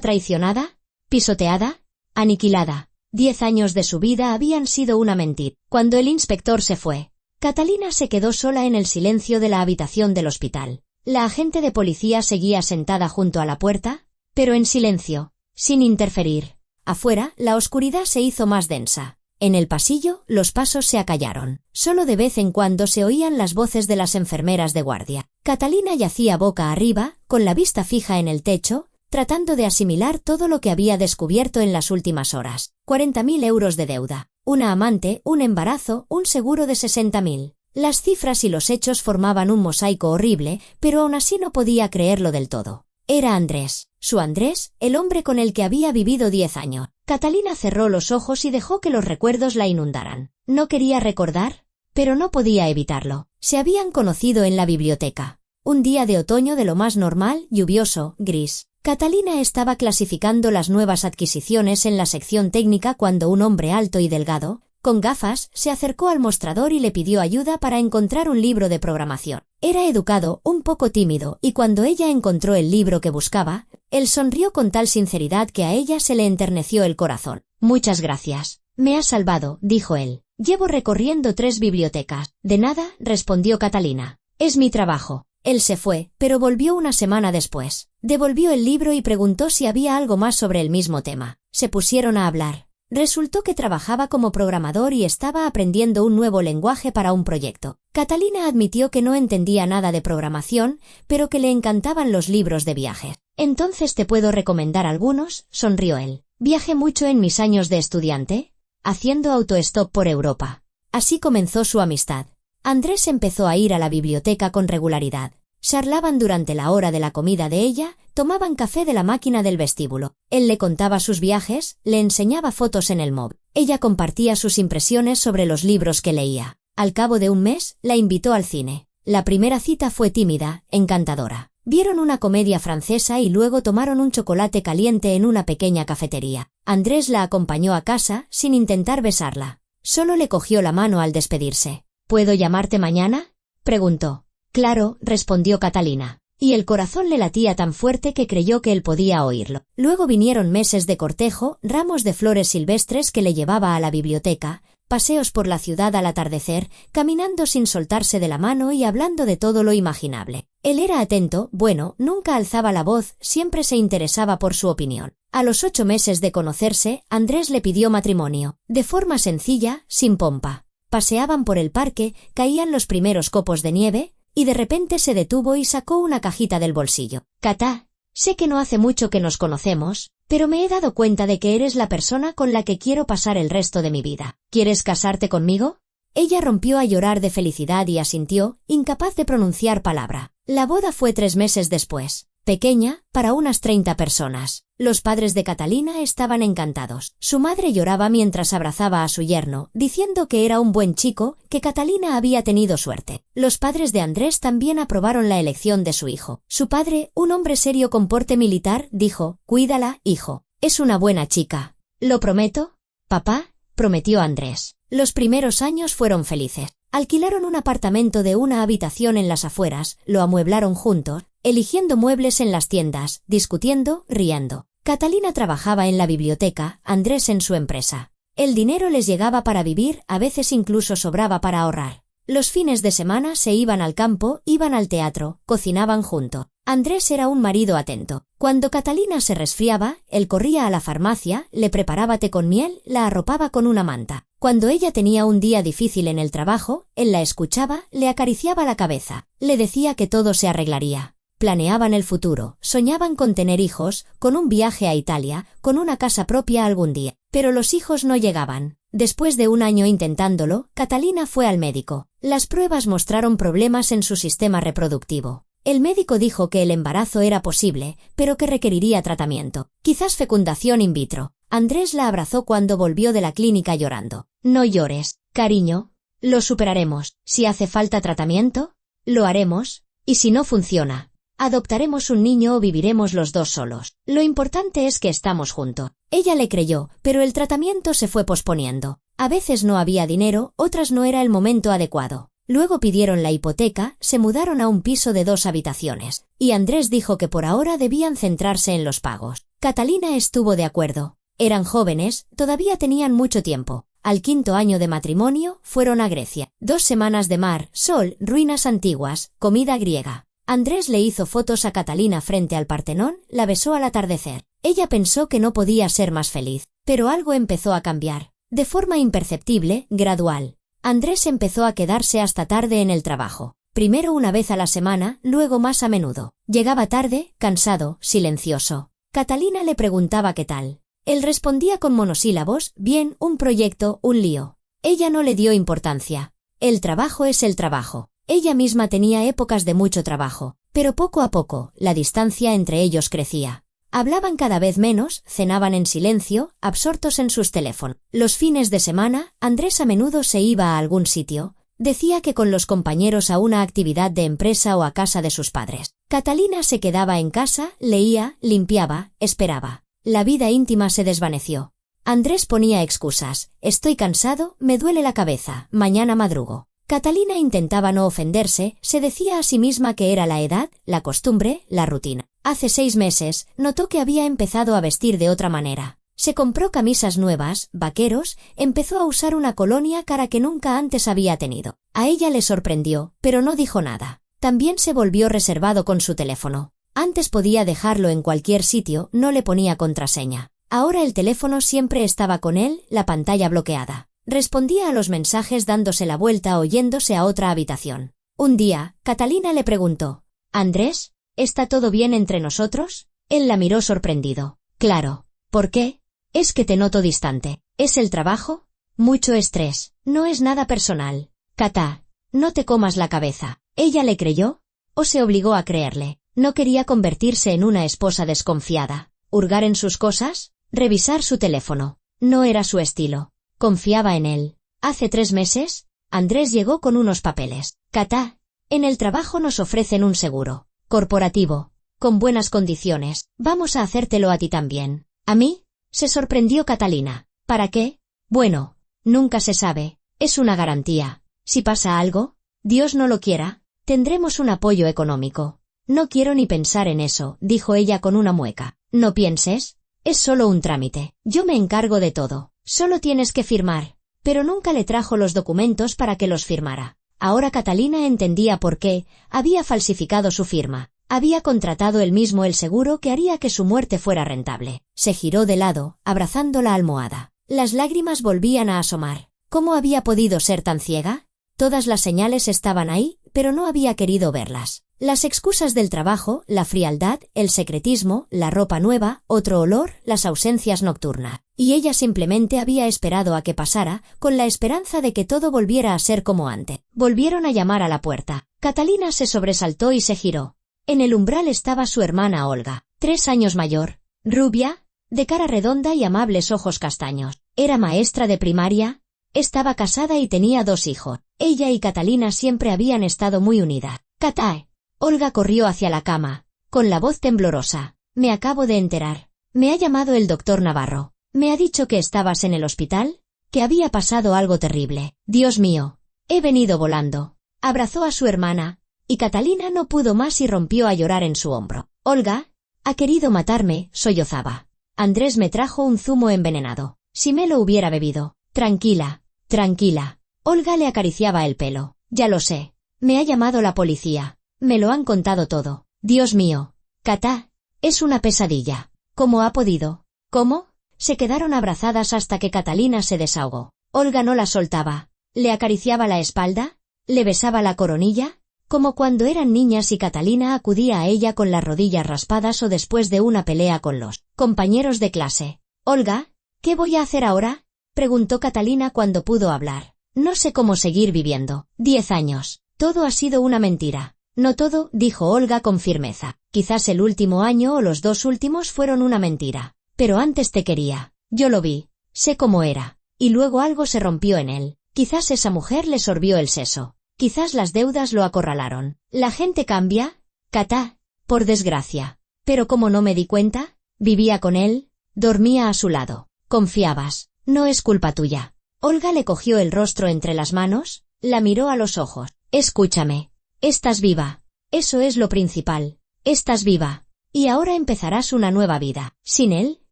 traicionada? ¿Pisoteada? ¿Aniquilada? 10 años de su vida habían sido una mentira. Cuando el inspector se fue, Catalina se quedó sola en el silencio de la habitación del hospital. La agente de policía seguía sentada junto a la puerta, pero en silencio, sin interferir. Afuera, la oscuridad se hizo más densa. En el pasillo, los pasos se acallaron. Solo de vez en cuando se oían las voces de las enfermeras de guardia. Catalina yacía boca arriba, con la vista fija en el techo, tratando de asimilar todo lo que había descubierto en las últimas horas. 40.000 euros de deuda, una amante, un embarazo, un seguro de 60.000. Las cifras y los hechos formaban un mosaico horrible, pero aún así no podía creerlo del todo. Era Andrés, su Andrés, el hombre con el que había vivido 10 años. Catalina cerró los ojos y dejó que los recuerdos la inundaran. No quería recordar, pero no podía evitarlo. Se habían conocido en la biblioteca. Un día de otoño de lo más normal, lluvioso, gris. Catalina estaba clasificando las nuevas adquisiciones en la sección técnica cuando un hombre alto y delgado, con gafas, se acercó al mostrador y le pidió ayuda para encontrar un libro de programación. Era educado, un poco tímido, y cuando ella encontró el libro que buscaba, él sonrió con tal sinceridad que a ella se le enterneció el corazón. Muchas gracias. Me has salvado, dijo él. Llevo recorriendo 3 bibliotecas. De nada, respondió Catalina. Es mi trabajo. Él se fue, pero volvió una semana después. Devolvió el libro y preguntó si había algo más sobre el mismo tema. Se pusieron a hablar. Resultó que trabajaba como programador y estaba aprendiendo un nuevo lenguaje para un proyecto. Catalina admitió que no entendía nada de programación, pero que le encantaban los libros de viajes. Entonces te puedo recomendar algunos, sonrió él. Viajé mucho en mis años de estudiante, haciendo autostop por Europa. Así comenzó su amistad. Andrés empezó a ir a la biblioteca con regularidad. Charlaban durante la hora de la comida de ella, tomaban café de la máquina del vestíbulo. Él le contaba sus viajes, le enseñaba fotos en el móvil. Ella compartía sus impresiones sobre los libros que leía. Al cabo de un mes, la invitó al cine. La primera cita fue tímida, encantadora. Vieron una comedia francesa y luego tomaron un chocolate caliente en una pequeña cafetería. Andrés la acompañó a casa, sin intentar besarla. Solo le cogió la mano al despedirse. ¿Puedo llamarte mañana?, preguntó. Claro, respondió Catalina. Y el corazón le latía tan fuerte que creyó que él podía oírlo. Luego vinieron meses de cortejo, ramos de flores silvestres que le llevaba a la biblioteca, paseos por la ciudad al atardecer, caminando sin soltarse de la mano y hablando de todo lo imaginable. Él era atento, bueno, nunca alzaba la voz, siempre se interesaba por su opinión. A los 8 meses de conocerse, Andrés le pidió matrimonio, de forma sencilla, sin pompa. Paseaban por el parque, caían los primeros copos de nieve, y de repente se detuvo y sacó una cajita del bolsillo. Catá, sé que no hace mucho que nos conocemos, pero me he dado cuenta de que eres la persona con la que quiero pasar el resto de mi vida. ¿Quieres casarte conmigo? Ella rompió a llorar de felicidad y asintió, incapaz de pronunciar palabra. La boda fue 3 meses después. Pequeña, para unas 30 personas. Los padres de Catalina estaban encantados. Su madre lloraba mientras abrazaba a su yerno, diciendo que era un buen chico, que Catalina había tenido suerte. Los padres de Andrés también aprobaron la elección de su hijo. Su padre, un hombre serio con porte militar, dijo: «Cuídala, hijo. Es una buena chica». «¿Lo prometo, papá?», prometió Andrés. Los primeros años fueron felices. Alquilaron un apartamento de una habitación en las afueras, lo amueblaron juntos, eligiendo muebles en las tiendas, discutiendo, riendo. Catalina trabajaba en la biblioteca, Andrés en su empresa. El dinero les llegaba para vivir, a veces incluso sobraba para ahorrar. Los fines de semana se iban al campo, iban al teatro, cocinaban juntos. Andrés era un marido atento. Cuando Catalina se resfriaba, él corría a la farmacia, le preparaba té con miel, la arropaba con una manta. Cuando ella tenía un día difícil en el trabajo, él la escuchaba, le acariciaba la cabeza, le decía que todo se arreglaría. Planeaban el futuro, soñaban con tener hijos, con un viaje a Italia, con una casa propia algún día. Pero los hijos no llegaban. Después de un año intentándolo, Catalina fue al médico. Las pruebas mostraron problemas en su sistema reproductivo. El médico dijo que el embarazo era posible, pero que requeriría tratamiento. Quizás fecundación in vitro. Andrés la abrazó cuando volvió de la clínica llorando. No llores, cariño. Lo superaremos. Si hace falta tratamiento, lo haremos. Y si no funciona, adoptaremos un niño o viviremos los dos solos. Lo importante es que estamos juntos. Ella le creyó, pero el tratamiento se fue posponiendo. A veces no había dinero, otras no era el momento adecuado. Luego pidieron la hipoteca, se mudaron a un piso de 2 habitaciones, y Andrés dijo que por ahora debían centrarse en los pagos. Catalina estuvo de acuerdo. Eran jóvenes, todavía tenían mucho tiempo. Al 5.º año de matrimonio, fueron a Grecia. 2 semanas de mar, sol, ruinas antiguas, comida griega. Andrés le hizo fotos a Catalina frente al Partenón, la besó al atardecer. Ella pensó que no podía ser más feliz, pero algo empezó a cambiar. De forma imperceptible, gradual. Andrés empezó a quedarse hasta tarde en el trabajo. Primero una vez a la semana, luego más a menudo. Llegaba tarde, cansado, silencioso. Catalina le preguntaba qué tal. Él respondía con monosílabos, bien, un proyecto, un lío. Ella no le dio importancia. El trabajo es el trabajo. Ella misma tenía épocas de mucho trabajo, pero poco a poco, la distancia entre ellos crecía. Hablaban cada vez menos, cenaban en silencio, absortos en sus teléfonos. Los fines de semana, Andrés a menudo se iba a algún sitio. Decía que con los compañeros a una actividad de empresa o a casa de sus padres. Catalina se quedaba en casa, leía, limpiaba, esperaba. La vida íntima se desvaneció. Andrés ponía excusas. Estoy cansado, me duele la cabeza, mañana madrugo. Catalina intentaba no ofenderse, se decía a sí misma que era la edad, la costumbre, la rutina. Hace 6 meses, notó que había empezado a vestir de otra manera. Se compró camisas nuevas, vaqueros, empezó a usar una colonia cara que nunca antes había tenido. A ella le sorprendió, pero no dijo nada. También se volvió reservado con su teléfono. Antes podía dejarlo en cualquier sitio, no le ponía contraseña. Ahora el teléfono siempre estaba con él, la pantalla bloqueada. Respondía a los mensajes dándose la vuelta o yéndose a otra habitación. Un día, Catalina le preguntó, «¿Andrés? ¿Está todo bien entre nosotros?» Él la miró sorprendido. «Claro. ¿Por qué? Es que te noto distante. ¿Es el trabajo?» «Mucho estrés. No es nada personal. Cata, no te comas la cabeza». ¿Ella le creyó? ¿O se obligó a creerle? No quería convertirse en una esposa desconfiada. ¿Hurgar en sus cosas? ¿Revisar su teléfono? No era su estilo. Confiaba en él. Hace 3 meses, Andrés llegó con unos papeles. «Cata, en el trabajo nos ofrecen un seguro corporativo, con buenas condiciones. Vamos a hacértelo a ti también». «¿A mí?», se sorprendió Catalina. «¿Para qué?». «Bueno, nunca se sabe. Es una garantía. Si pasa algo, Dios no lo quiera, tendremos un apoyo económico». «No quiero ni pensar en eso», dijo ella con una mueca. «No pienses. Es solo un trámite. Yo me encargo de todo. Solo tienes que firmar». Pero nunca le trajo los documentos para que los firmara. Ahora Catalina entendía por qué había falsificado su firma. Había contratado él mismo el seguro que haría que su muerte fuera rentable. Se giró de lado, abrazando la almohada. Las lágrimas volvían a asomar. ¿Cómo había podido ser tan ciega? Todas las señales estaban ahí, pero no había querido verlas. Las excusas del trabajo, la frialdad, el secretismo, la ropa nueva, otro olor, las ausencias nocturnas. Y ella simplemente había esperado a que pasara, con la esperanza de que todo volviera a ser como antes. Volvieron a llamar a la puerta. Catalina se sobresaltó y se giró. En el umbral estaba su hermana Olga, 3 años mayor, rubia, de cara redonda y amables ojos castaños. Era maestra de primaria, estaba casada y tenía 2 hijos. Ella y Catalina siempre habían estado muy unidas. «Catae». Olga corrió hacia la cama, con la voz temblorosa. «Me acabo de enterar. Me ha llamado el doctor Navarro. Me ha dicho que estabas en el hospital, que había pasado algo terrible. Dios mío. He venido volando». Abrazó a su hermana, y Catalina no pudo más y rompió a llorar en su hombro. «Olga, ha querido matarme», sollozaba. Andrés me trajo un zumo envenenado. Si me lo hubiera bebido. Tranquila, tranquila. Olga le acariciaba el pelo. Ya lo sé. Me ha llamado la policía. Me lo han contado todo. Dios mío. Cata, es una pesadilla. ¿Cómo ha podido? ¿Cómo? Se quedaron abrazadas hasta que Catalina se desahogó. Olga no la soltaba. Le acariciaba la espalda, le besaba la coronilla, como cuando eran niñas y Catalina acudía a ella con las rodillas raspadas o después de una pelea con los compañeros de clase. Olga, ¿qué voy a hacer ahora? Preguntó Catalina cuando pudo hablar. No sé cómo seguir viviendo. 10 años. Todo ha sido una mentira. No todo, dijo Olga con firmeza. Quizás el último año o los 2 últimos fueron una mentira. Pero antes te quería. Yo lo vi. Sé cómo era. Y luego algo se rompió en él. Quizás esa mujer le sorbió el seso. Quizás las deudas lo acorralaron. La gente cambia, Cata, por desgracia. Pero como no me di cuenta, vivía con él, dormía a su lado. Confiabas. No es culpa tuya. Olga le cogió el rostro entre las manos, la miró a los ojos. Escúchame. Estás viva. Eso es lo principal. Estás viva. Y ahora empezarás una nueva vida. Sin él,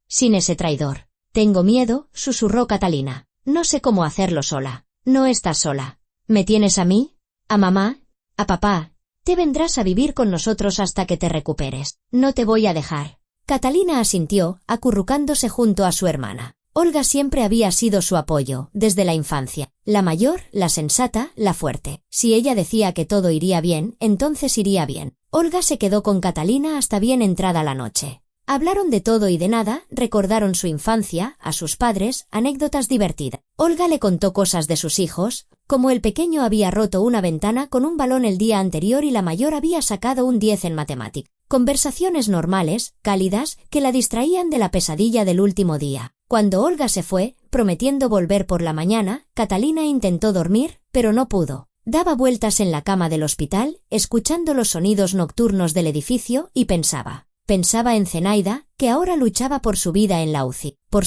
sin ese traidor. Tengo miedo, susurró Catalina. No sé cómo hacerlo sola. No estás sola. ¿Me tienes a mí? ¿A mamá? ¿A papá? Te vendrás a vivir con nosotros hasta que te recuperes. No te voy a dejar. Catalina asintió, acurrucándose junto a su hermana. Olga siempre había sido su apoyo, desde la infancia. La mayor, la sensata, la fuerte. Si ella decía que todo iría bien, entonces iría bien. Olga se quedó con Catalina hasta bien entrada la noche. Hablaron de todo y de nada, recordaron su infancia, a sus padres, anécdotas divertidas. Olga le contó cosas de sus hijos, como el pequeño había roto una ventana con un balón el día anterior y la mayor había sacado un 10 en matemáticas. Conversaciones normales, cálidas, que la distraían de la pesadilla del último día. Cuando Olga se fue, prometiendo volver por la mañana, Catalina intentó dormir, pero no pudo. Daba vueltas en la cama del hospital, escuchando los sonidos nocturnos del edificio, y pensaba. Pensaba en Zenaida, que ahora luchaba por su vida en la UCI. Por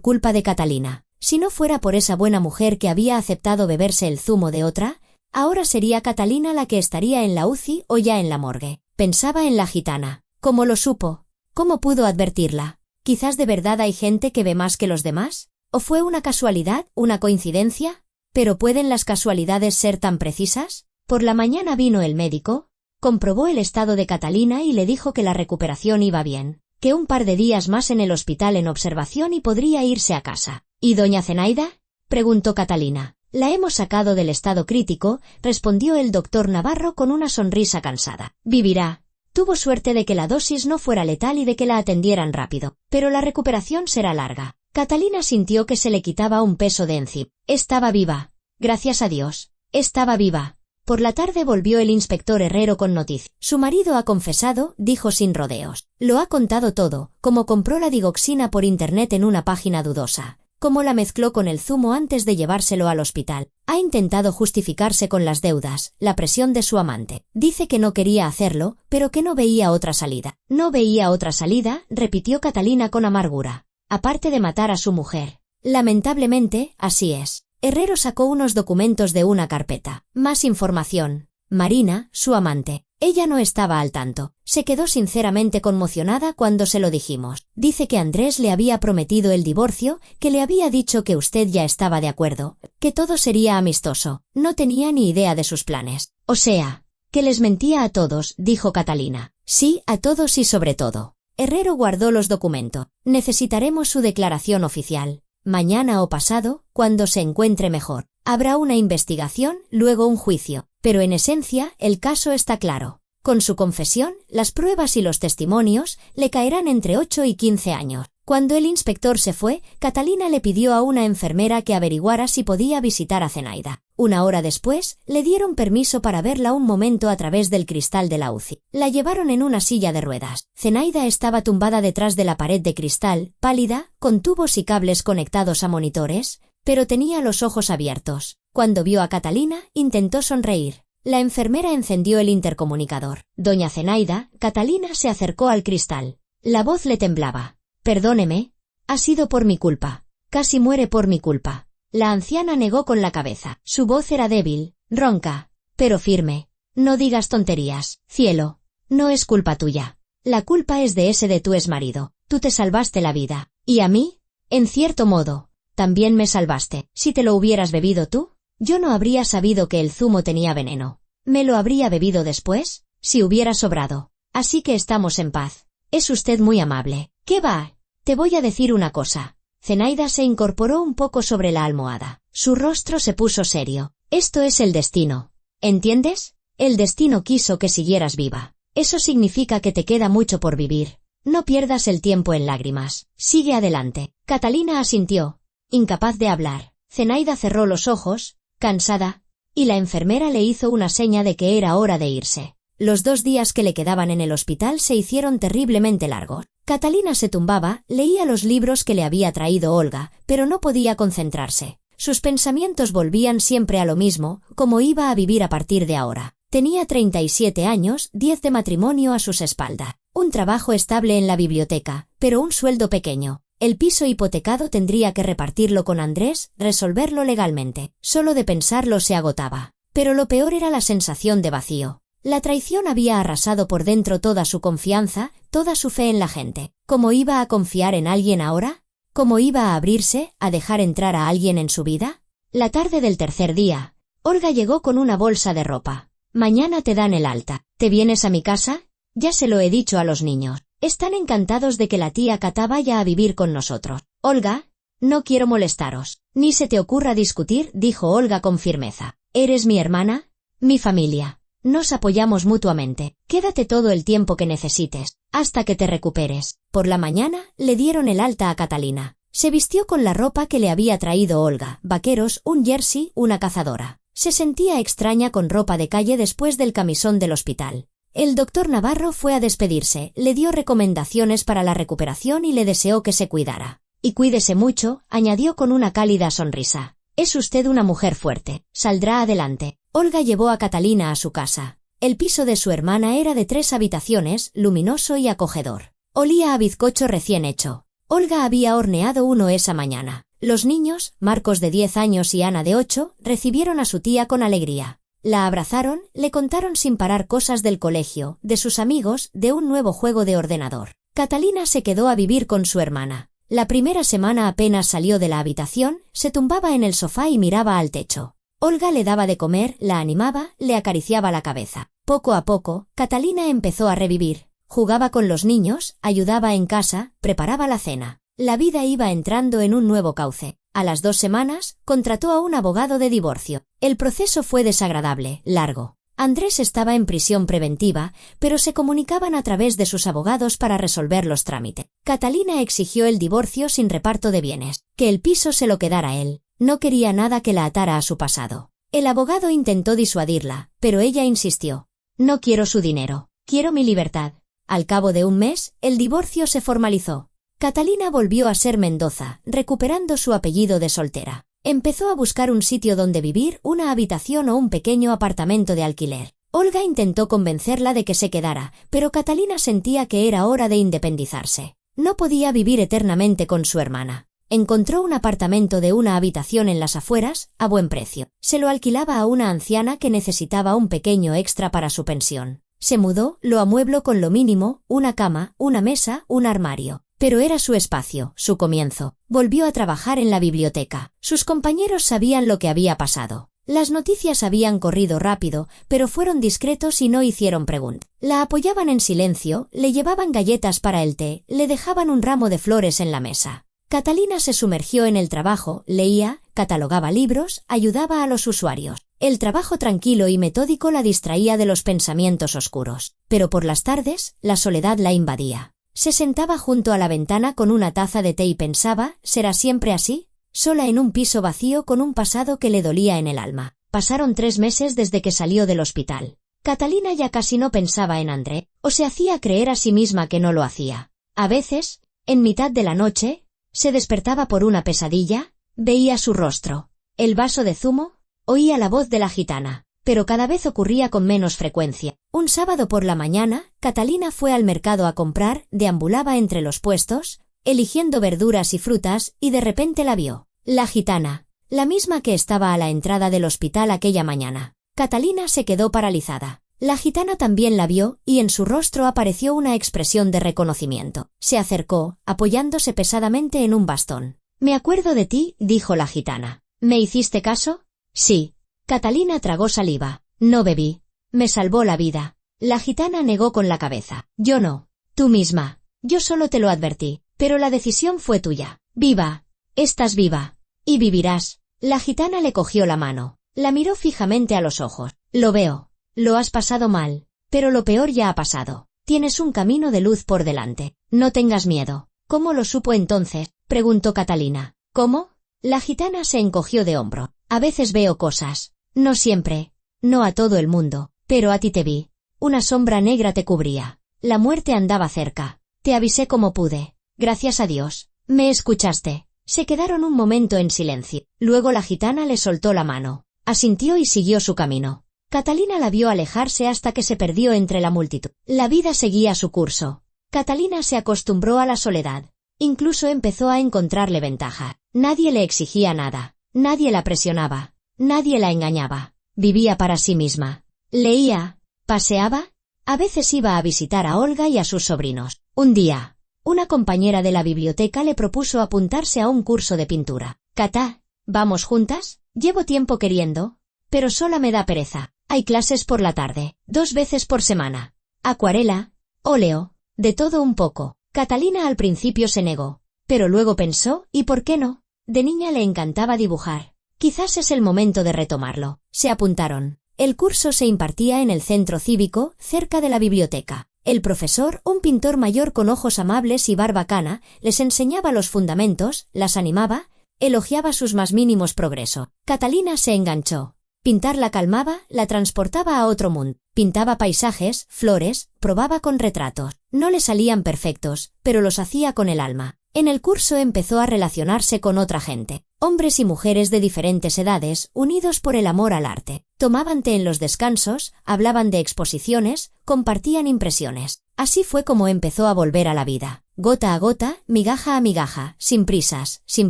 culpa de Catalina. Si no fuera por esa buena mujer que había aceptado beberse el zumo de otra, ahora sería Catalina la que estaría en la UCI o ya en la morgue. Pensaba en la gitana. ¿Cómo lo supo? ¿Cómo pudo advertirla? ¿Quizás de verdad hay gente que ve más que los demás? ¿O fue una casualidad, una coincidencia? ¿Pero pueden las casualidades ser tan precisas? Por la mañana vino el médico, comprobó el estado de Catalina y le dijo que la recuperación iba bien, que un par de días más en el hospital en observación y podría irse a casa. ¿Y doña Zenaida? Preguntó Catalina. La hemos sacado del estado crítico, respondió el doctor Navarro con una sonrisa cansada. Vivirá. Tuvo suerte de que la dosis no fuera letal y de que la atendieran rápido, pero la recuperación será larga. Catalina sintió que se le quitaba un peso de encima. Estaba viva. Gracias a Dios. Estaba viva. Por la tarde volvió el inspector Herrero con noticia. Su marido ha confesado, dijo sin rodeos. Lo ha contado todo, como compró la digoxina por internet en una página dudosa, cómo la mezcló con el zumo antes de llevárselo al hospital. Ha intentado justificarse con las deudas, la presión de su amante. Dice que no quería hacerlo, pero que no veía otra salida. No veía otra salida, repitió Catalina con amargura. Aparte de matar a su mujer. Lamentablemente, así es. Herrero sacó unos documentos de una carpeta. Más información. Marina, su amante. Ella no estaba al tanto. Se quedó sinceramente conmocionada cuando se lo dijimos. Dice que Andrés le había prometido el divorcio, que le había dicho que usted ya estaba de acuerdo, que todo sería amistoso. No tenía ni idea de sus planes. O sea, que les mentía a todos, dijo Catalina. Sí, a todos y sobre todo. Herrero guardó los documentos. Necesitaremos su declaración oficial. Mañana o pasado, cuando se encuentre mejor. Habrá una investigación, luego un juicio. Pero en esencia, el caso está claro. Con su confesión, las pruebas y los testimonios le caerán entre 8 y 15 años. Cuando el inspector se fue, Catalina le pidió a una enfermera que averiguara si podía visitar a Zenaida. Una hora después, le dieron permiso para verla un momento a través del cristal de la UCI. La llevaron en una silla de ruedas. Zenaida estaba tumbada detrás de la pared de cristal, pálida, con tubos y cables conectados a monitores, pero tenía los ojos abiertos. Cuando vio a Catalina, intentó sonreír. La enfermera encendió el intercomunicador. Doña Zenaida, Catalina se acercó al cristal. La voz le temblaba. Perdóneme. Ha sido por mi culpa. Casi muere por mi culpa. La anciana negó con la cabeza. Su voz era débil, ronca, pero firme. No digas tonterías, cielo. No es culpa tuya. La culpa es de ese de tu exmarido. Tú te salvaste la vida. ¿Y a mí? En cierto modo, también me salvaste. Si te lo hubieras bebido tú, yo no habría sabido que el zumo tenía veneno. ¿Me lo habría bebido después? Si hubiera sobrado. Así que estamos en paz. Es usted muy amable. ¿Qué va? Te voy a decir una cosa. Zenaida se incorporó un poco sobre la almohada. Su rostro se puso serio. Esto es el destino. ¿Entiendes? El destino quiso que siguieras viva. Eso significa que te queda mucho por vivir. No pierdas el tiempo en lágrimas. Sigue adelante. Catalina asintió, incapaz de hablar. Zenaida cerró los ojos, cansada, y la enfermera le hizo una seña de que era hora de irse. Los 2 días que le quedaban en el hospital se hicieron terriblemente largos. Catalina se tumbaba, leía los libros que le había traído Olga, pero no podía concentrarse. Sus pensamientos volvían siempre a lo mismo, cómo iba a vivir a partir de ahora. Tenía 37 años, 10 de matrimonio a sus espaldas. Un trabajo estable en la biblioteca, pero un sueldo pequeño. El piso hipotecado tendría que repartirlo con Andrés, resolverlo legalmente. Solo de pensarlo se agotaba. Pero lo peor era la sensación de vacío. La traición había arrasado por dentro toda su confianza, toda su fe en la gente. ¿Cómo iba a confiar en alguien ahora? ¿Cómo iba a abrirse, a dejar entrar a alguien en su vida? La tarde del tercer día, Olga llegó con una bolsa de ropa. Mañana te dan el alta. ¿Te vienes a mi casa? Ya se lo he dicho a los niños. Están encantados de que la tía Cata vaya a vivir con nosotros. Olga, no quiero molestaros. Ni se te ocurra discutir, dijo Olga con firmeza. ¿Eres mi hermana? Mi familia. Nos apoyamos mutuamente. Quédate todo el tiempo que necesites, hasta que te recuperes. Por la mañana le dieron el alta a Catalina. Se vistió con la ropa que le había traído Olga, vaqueros, un jersey, una cazadora. Se sentía extraña con ropa de calle después del camisón del hospital. El doctor Navarro fue a despedirse, le dio recomendaciones para la recuperación y le deseó que se cuidara. Y cuídese mucho, añadió con una cálida sonrisa. Es usted una mujer fuerte, saldrá adelante. Olga llevó a Catalina a su casa. El piso de su hermana era de 3 habitaciones, luminoso y acogedor. Olía a bizcocho recién hecho. Olga había horneado uno esa mañana. Los niños, Marcos de 10 años y Ana de 8, recibieron a su tía con alegría. La abrazaron, le contaron sin parar cosas del colegio, de sus amigos, de un nuevo juego de ordenador. Catalina se quedó a vivir con su hermana. La primera semana apenas salió de la habitación, se tumbaba en el sofá y miraba al techo. Olga le daba de comer, la animaba, le acariciaba la cabeza. Poco a poco, Catalina empezó a revivir. Jugaba con los niños, ayudaba en casa, preparaba la cena. La vida iba entrando en un nuevo cauce. A las 2 semanas, contrató a un abogado de divorcio. El proceso fue desagradable, largo. Andrés estaba en prisión preventiva, pero se comunicaban a través de sus abogados para resolver los trámites. Catalina exigió el divorcio sin reparto de bienes, que el piso se lo quedara él. No quería nada que la atara a su pasado. El abogado intentó disuadirla, pero ella insistió. No quiero su dinero, quiero mi libertad. Al cabo de un mes, el divorcio se formalizó. Catalina volvió a ser Mendoza, recuperando su apellido de soltera. Empezó a buscar un sitio donde vivir, una habitación o un pequeño apartamento de alquiler. Olga intentó convencerla de que se quedara, pero Catalina sentía que era hora de independizarse. No podía vivir eternamente con su hermana. Encontró un apartamento de una habitación en las afueras, a buen precio. Se lo alquilaba a una anciana que necesitaba un pequeño extra para su pensión. Se mudó, lo amuebló con lo mínimo, una cama, una mesa, un armario. Pero era su espacio, su comienzo. Volvió a trabajar en la biblioteca. Sus compañeros sabían lo que había pasado. Las noticias habían corrido rápido, pero fueron discretos y no hicieron preguntas. La apoyaban en silencio, le llevaban galletas para el té, le dejaban un ramo de flores en la mesa. Catalina se sumergió en el trabajo, leía, catalogaba libros, ayudaba a los usuarios. El trabajo tranquilo y metódico la distraía de los pensamientos oscuros. Pero por las tardes, la soledad la invadía. Se sentaba junto a la ventana con una taza de té y pensaba, ¿será siempre así? Sola en un piso vacío con un pasado que le dolía en el alma. Pasaron 3 meses desde que salió del hospital. Catalina ya casi no pensaba en André, o se hacía creer a sí misma que no lo hacía. A veces, en mitad de la noche, se despertaba por una pesadilla, veía su rostro, el vaso de zumo, oía la voz de la gitana. Pero cada vez ocurría con menos frecuencia. Un sábado por la mañana, Catalina fue al mercado a comprar, deambulaba entre los puestos, eligiendo verduras y frutas, y de repente la vio. La gitana, la misma que estaba a la entrada del hospital aquella mañana. Catalina se quedó paralizada. La gitana también la vio y en su rostro apareció una expresión de reconocimiento. Se acercó, apoyándose pesadamente en un bastón. «Me acuerdo de ti», dijo la gitana. «¿Me hiciste caso?» «Sí». Catalina tragó saliva. «No bebí. Me salvó la vida». La gitana negó con la cabeza. «Yo no. Tú misma. Yo solo te lo advertí. Pero la decisión fue tuya. Viva. Estás viva. Y vivirás». La gitana le cogió la mano. La miró fijamente a los ojos. «Lo veo. Lo has pasado mal. Pero lo peor ya ha pasado. Tienes un camino de luz por delante. No tengas miedo». «¿Cómo lo supo entonces?», preguntó Catalina. «¿Cómo?». La gitana se encogió de hombro. «A veces veo cosas. No siempre. No a todo el mundo. Pero a ti te vi. Una sombra negra te cubría. La muerte andaba cerca. Te avisé como pude. Gracias a Dios. Me escuchaste». Se quedaron un momento en silencio. Luego la gitana le soltó la mano. Asintió y siguió su camino. Catalina la vio alejarse hasta que se perdió entre la multitud. La vida seguía su curso. Catalina se acostumbró a la soledad. Incluso empezó a encontrarle ventaja. Nadie le exigía nada. Nadie la presionaba. Nadie la engañaba. Vivía para sí misma. Leía. Paseaba. A veces iba a visitar a Olga y a sus sobrinos. Un día, una compañera de la biblioteca le propuso apuntarse a un curso de pintura. «Cata, ¿vamos juntas? Llevo tiempo queriendo, pero sola me da pereza. Hay clases por la tarde, 2 veces por semana. Acuarela, óleo, de todo un poco». Catalina al principio se negó, pero luego pensó, ¿y por qué no? De niña le encantaba dibujar. Quizás es el momento de retomarlo. Se apuntaron. El curso se impartía en el centro cívico, cerca de la biblioteca. El profesor, un pintor mayor con ojos amables y barba cana, les enseñaba los fundamentos, las animaba, elogiaba sus más mínimos progresos. Catalina se enganchó. Pintar la calmaba, la transportaba a otro mundo. Pintaba paisajes, flores, probaba con retratos. No le salían perfectos, pero los hacía con el alma. En el curso empezó a relacionarse con otra gente. Hombres y mujeres de diferentes edades, unidos por el amor al arte. Tomaban té en los descansos, hablaban de exposiciones, compartían impresiones. Así fue como empezó a volver a la vida. Gota a gota, migaja a migaja, sin prisas, sin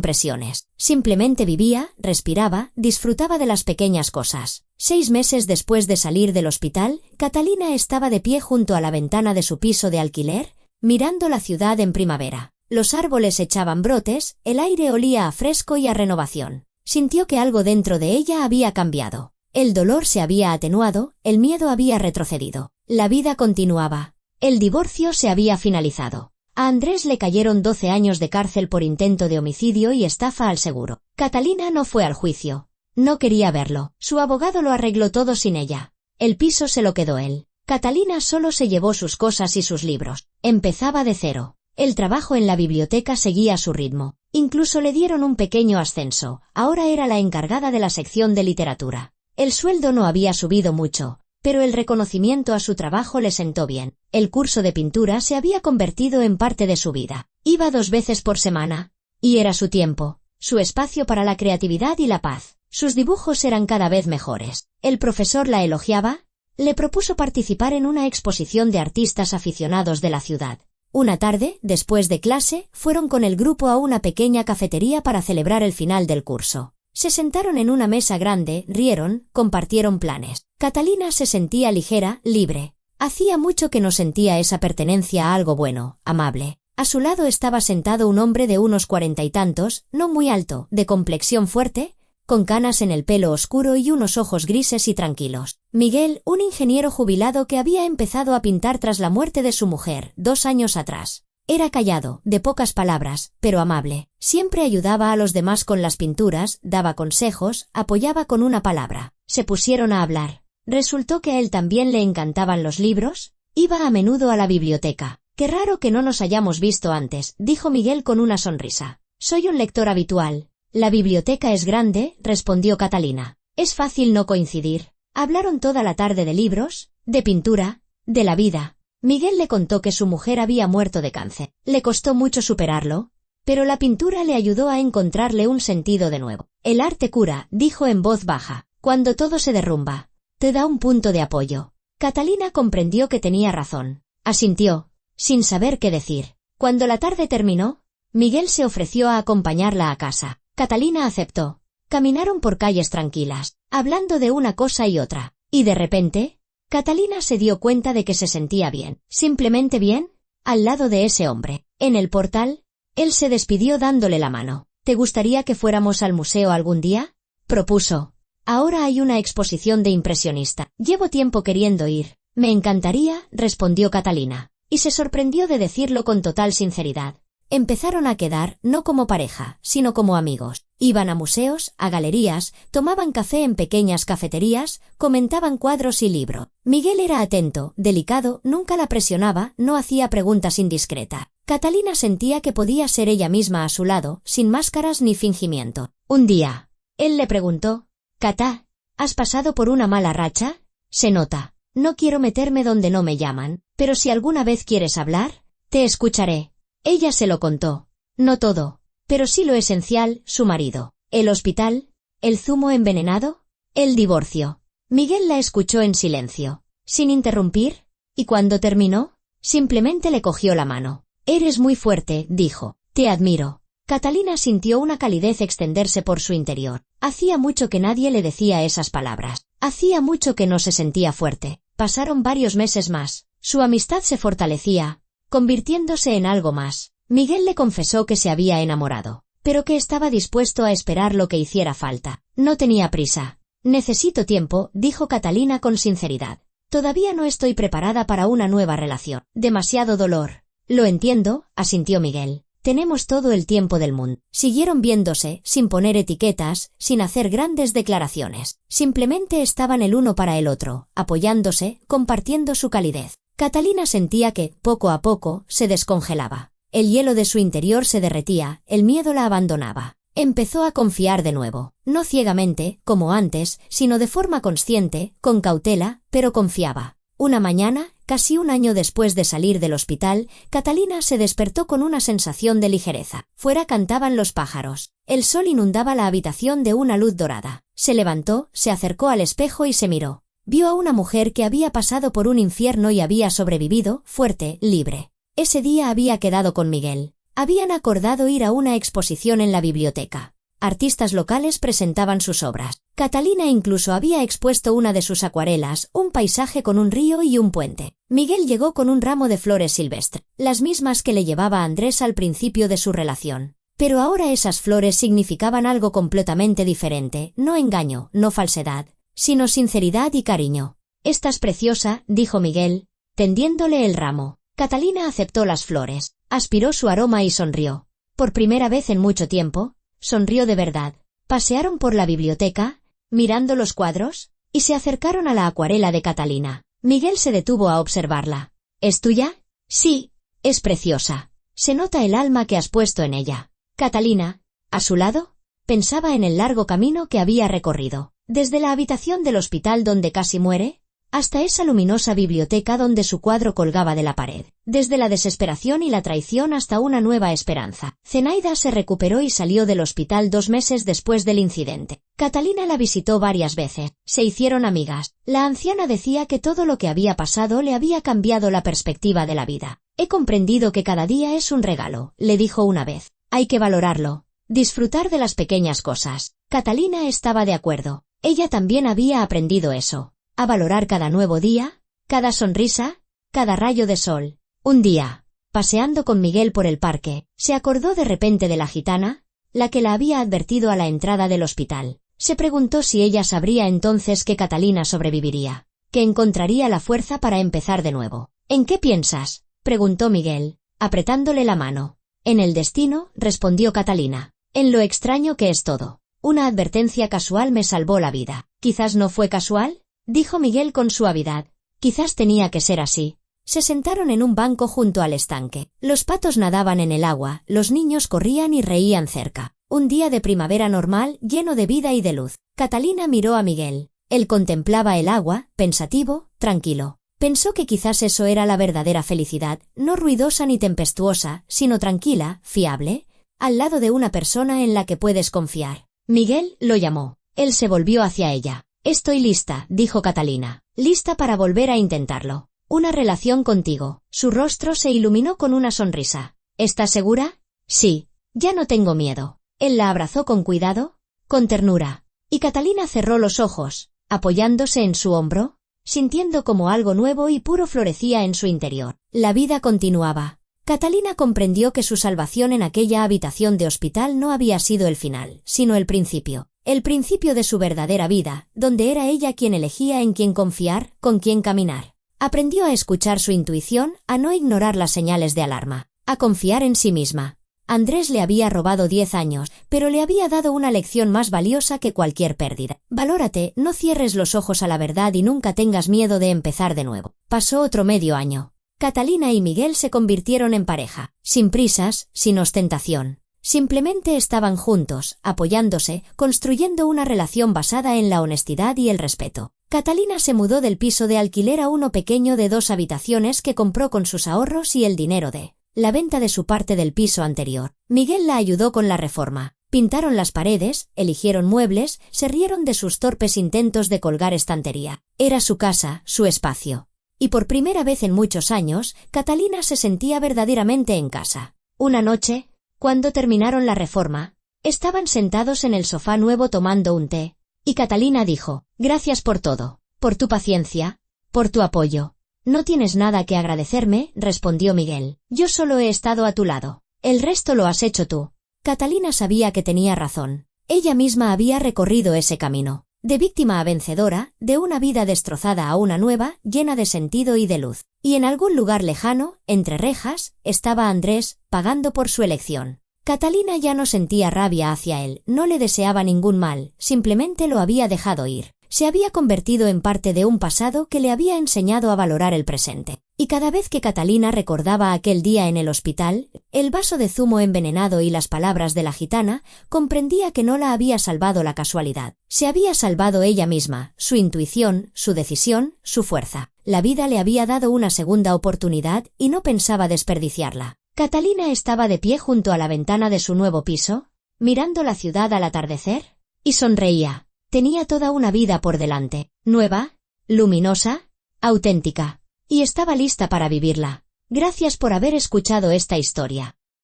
presiones. Simplemente vivía, respiraba, disfrutaba de las pequeñas cosas. 6 meses después de salir del hospital, Catalina estaba de pie junto a la ventana de su piso de alquiler, mirando la ciudad en primavera. Los árboles echaban brotes, el aire olía a fresco y a renovación. Sintió que algo dentro de ella había cambiado. El dolor se había atenuado, el miedo había retrocedido. La vida continuaba. El divorcio se había finalizado. A Andrés le cayeron 12 años de cárcel por intento de homicidio y estafa al seguro. Catalina no fue al juicio. No quería verlo. Su abogado lo arregló todo sin ella. El piso se lo quedó él. Catalina solo se llevó sus cosas y sus libros. Empezaba de cero. El trabajo en la biblioteca seguía su ritmo. Incluso le dieron un pequeño ascenso. Ahora era la encargada de la sección de literatura. El sueldo no había subido mucho, pero el reconocimiento a su trabajo le sentó bien. El curso de pintura se había convertido en parte de su vida. Iba 2 veces por semana. Y era su tiempo, su espacio para la creatividad y la paz. Sus dibujos eran cada vez mejores. El profesor la elogiaba. Le propuso participar en una exposición de artistas aficionados de la ciudad. Una tarde, después de clase, fueron con el grupo a una pequeña cafetería para celebrar el final del curso. Se sentaron en una mesa grande, rieron, compartieron planes. Catalina se sentía ligera, libre. Hacía mucho que no sentía esa pertenencia a algo bueno, amable. A su lado estaba sentado un hombre de unos 40 y tantos, no muy alto, de complexión fuerte, con canas en el pelo oscuro y unos ojos grises y tranquilos. Miguel, un ingeniero jubilado que había empezado a pintar tras la muerte de su mujer, 2 años atrás. Era callado, de pocas palabras, pero amable. Siempre ayudaba a los demás con las pinturas, daba consejos, apoyaba con una palabra. Se pusieron a hablar. Resultó que a él también le encantaban los libros. Iba a menudo a la biblioteca. «Qué raro que no nos hayamos visto antes», dijo Miguel con una sonrisa. «Soy un lector habitual». «La biblioteca es grande», respondió Catalina. «Es fácil no coincidir». Hablaron toda la tarde de libros, de pintura, de la vida. Miguel le contó que su mujer había muerto de cáncer. Le costó mucho superarlo, pero la pintura le ayudó a encontrarle un sentido de nuevo. «El arte cura», dijo en voz baja. «Cuando todo se derrumba, te da un punto de apoyo». Catalina comprendió que tenía razón. Asintió, sin saber qué decir. Cuando la tarde terminó, Miguel se ofreció a acompañarla a casa. Catalina aceptó. Caminaron por calles tranquilas, hablando de una cosa y otra. Y de repente, Catalina se dio cuenta de que se sentía bien, simplemente bien, al lado de ese hombre. En el portal, él se despidió dándole la mano. ¿Te gustaría que fuéramos al museo algún día?, propuso. Ahora hay una exposición de impresionista. Llevo tiempo queriendo ir. Me encantaría, respondió Catalina, y se sorprendió de decirlo con total sinceridad. Empezaron a quedar, no como pareja, sino como amigos. Iban a museos, a galerías, tomaban café en pequeñas cafeterías, comentaban cuadros y libros. Miguel era atento, delicado, nunca la presionaba, no hacía preguntas indiscretas. Catalina sentía que podía ser ella misma a su lado, sin máscaras ni fingimiento. Un día, él le preguntó, «Cata, ¿has pasado por una mala racha? Se nota. No quiero meterme donde no me llaman, pero si alguna vez quieres hablar, te escucharé». Ella se lo contó. No todo, pero sí lo esencial, su marido, el hospital, el zumo envenenado, el divorcio. Miguel la escuchó en silencio, sin interrumpir, y cuando terminó, simplemente le cogió la mano. «Eres muy fuerte», dijo. «Te admiro». Catalina sintió una calidez extenderse por su interior. Hacía mucho que nadie le decía esas palabras. Hacía mucho que no se sentía fuerte. Pasaron varios meses más. Su amistad se fortalecía, convirtiéndose en algo más. Miguel le confesó que se había enamorado, pero que estaba dispuesto a esperar lo que hiciera falta. No tenía prisa. «Necesito tiempo», dijo Catalina con sinceridad. «Todavía no estoy preparada para una nueva relación. Demasiado dolor». «Lo entiendo», asintió Miguel. «Tenemos todo el tiempo del mundo». Siguieron viéndose, sin poner etiquetas, sin hacer grandes declaraciones. Simplemente estaban el uno para el otro, apoyándose, compartiendo su calidez. Catalina sentía que, poco a poco, se descongelaba. El hielo de su interior se derretía, el miedo la abandonaba. Empezó a confiar de nuevo, no ciegamente, como antes, sino de forma consciente, con cautela, pero confiaba. Una mañana, casi un año después de salir del hospital, Catalina se despertó con una sensación de ligereza. Fuera cantaban los pájaros. El sol inundaba la habitación de una luz dorada. Se levantó, se acercó al espejo y se miró. Vio a una mujer que había pasado por un infierno y había sobrevivido, fuerte, libre. Ese día había quedado con Miguel. Habían acordado ir a una exposición en la biblioteca. Artistas locales presentaban sus obras. Catalina incluso había expuesto una de sus acuarelas, un paisaje con un río y un puente. Miguel llegó con un ramo de flores silvestres, las mismas que le llevaba Andrés al principio de su relación. Pero ahora esas flores significaban algo completamente diferente, no engaño, no falsedad, sino sinceridad y cariño. «Estás preciosa», dijo Miguel, tendiéndole el ramo. Catalina aceptó las flores, aspiró su aroma y sonrió. Por primera vez en mucho tiempo, sonrió de verdad. Pasearon por la biblioteca, mirando los cuadros, y se acercaron a la acuarela de Catalina. Miguel se detuvo a observarla. «¿Es tuya?» «Sí, es preciosa. Se nota el alma que has puesto en ella». Catalina, a su lado, pensaba en el largo camino que había recorrido. Desde la habitación del hospital donde casi muere, hasta esa luminosa biblioteca donde su cuadro colgaba de la pared. Desde la desesperación y la traición hasta una nueva esperanza. Zenaida se recuperó y salió del hospital 2 meses después del incidente. Catalina la visitó varias veces. Se hicieron amigas. La anciana decía que todo lo que había pasado le había cambiado la perspectiva de la vida. «He comprendido que cada día es un regalo», le dijo una vez. «Hay que valorarlo. Disfrutar de las pequeñas cosas». Catalina estaba de acuerdo. Ella también había aprendido eso. A valorar cada nuevo día, cada sonrisa, cada rayo de sol. Un día, paseando con Miguel por el parque, se acordó de repente de la gitana, la que la había advertido a la entrada del hospital. Se preguntó si ella sabría entonces que Catalina sobreviviría, que encontraría la fuerza para empezar de nuevo. «¿En qué piensas?», preguntó Miguel, apretándole la mano. «En el destino», respondió Catalina. «En lo extraño que es todo. Una advertencia casual me salvó la vida». «Quizás no fue casual», dijo Miguel con suavidad. «Quizás tenía que ser así». Se sentaron en un banco junto al estanque. Los patos nadaban en el agua, los niños corrían y reían cerca. Un día de primavera normal, lleno de vida y de luz. Catalina miró a Miguel. Él contemplaba el agua, pensativo, tranquilo. Pensó que quizás eso era la verdadera felicidad, no ruidosa ni tempestuosa, sino tranquila, fiable, al lado de una persona en la que puedes confiar. Miguel lo llamó. Él se volvió hacia ella. «Estoy lista», dijo Catalina. «Lista para volver a intentarlo. Una relación contigo». Su rostro se iluminó con una sonrisa. «¿Estás segura?» «Sí. Ya no tengo miedo». Él la abrazó con cuidado, con ternura. Y Catalina cerró los ojos, apoyándose en su hombro, sintiendo como algo nuevo y puro florecía en su interior. La vida continuaba. Catalina comprendió que su salvación en aquella habitación de hospital no había sido el final, sino el principio de su verdadera vida, donde era ella quien elegía en quién confiar, con quién caminar. Aprendió a escuchar su intuición, a no ignorar las señales de alarma, a confiar en sí misma. Andrés le había robado 10 años, pero le había dado una lección más valiosa que cualquier pérdida. Valórate, no cierres los ojos a la verdad y nunca tengas miedo de empezar de nuevo. Pasó otro medio año. Catalina y Miguel se convirtieron en pareja, sin prisas, sin ostentación. Simplemente estaban juntos, apoyándose, construyendo una relación basada en la honestidad y el respeto. Catalina se mudó del piso de alquiler a uno pequeño de 2 habitaciones que compró con sus ahorros y el dinero de la venta de su parte del piso anterior. Miguel la ayudó con la reforma. Pintaron las paredes, eligieron muebles, se rieron de sus torpes intentos de colgar estantería. Era su casa, su espacio. Y por primera vez en muchos años, Catalina se sentía verdaderamente en casa. Una noche, cuando terminaron la reforma, estaban sentados en el sofá nuevo tomando un té, y Catalina dijo: «Gracias por todo, por tu paciencia, por tu apoyo». «No tienes nada que agradecerme», respondió Miguel. «Yo solo he estado a tu lado. El resto lo has hecho tú». Catalina sabía que tenía razón. Ella misma había recorrido ese camino. De víctima a vencedora, de una vida destrozada a una nueva, llena de sentido y de luz. Y en algún lugar lejano, entre rejas, estaba Andrés, pagando por su elección. Catalina ya no sentía rabia hacia él, no le deseaba ningún mal, simplemente lo había dejado ir. Se había convertido en parte de un pasado que le había enseñado a valorar el presente. Y cada vez que Catalina recordaba aquel día en el hospital, el vaso de zumo envenenado y las palabras de la gitana, comprendía que no la había salvado la casualidad. Se había salvado ella misma, su intuición, su decisión, su fuerza. La vida le había dado una segunda oportunidad y no pensaba desperdiciarla. Catalina estaba de pie junto a la ventana de su nuevo piso, mirando la ciudad al atardecer, y sonreía. Tenía toda una vida por delante, nueva, luminosa, auténtica, y estaba lista para vivirla. Gracias por haber escuchado esta historia.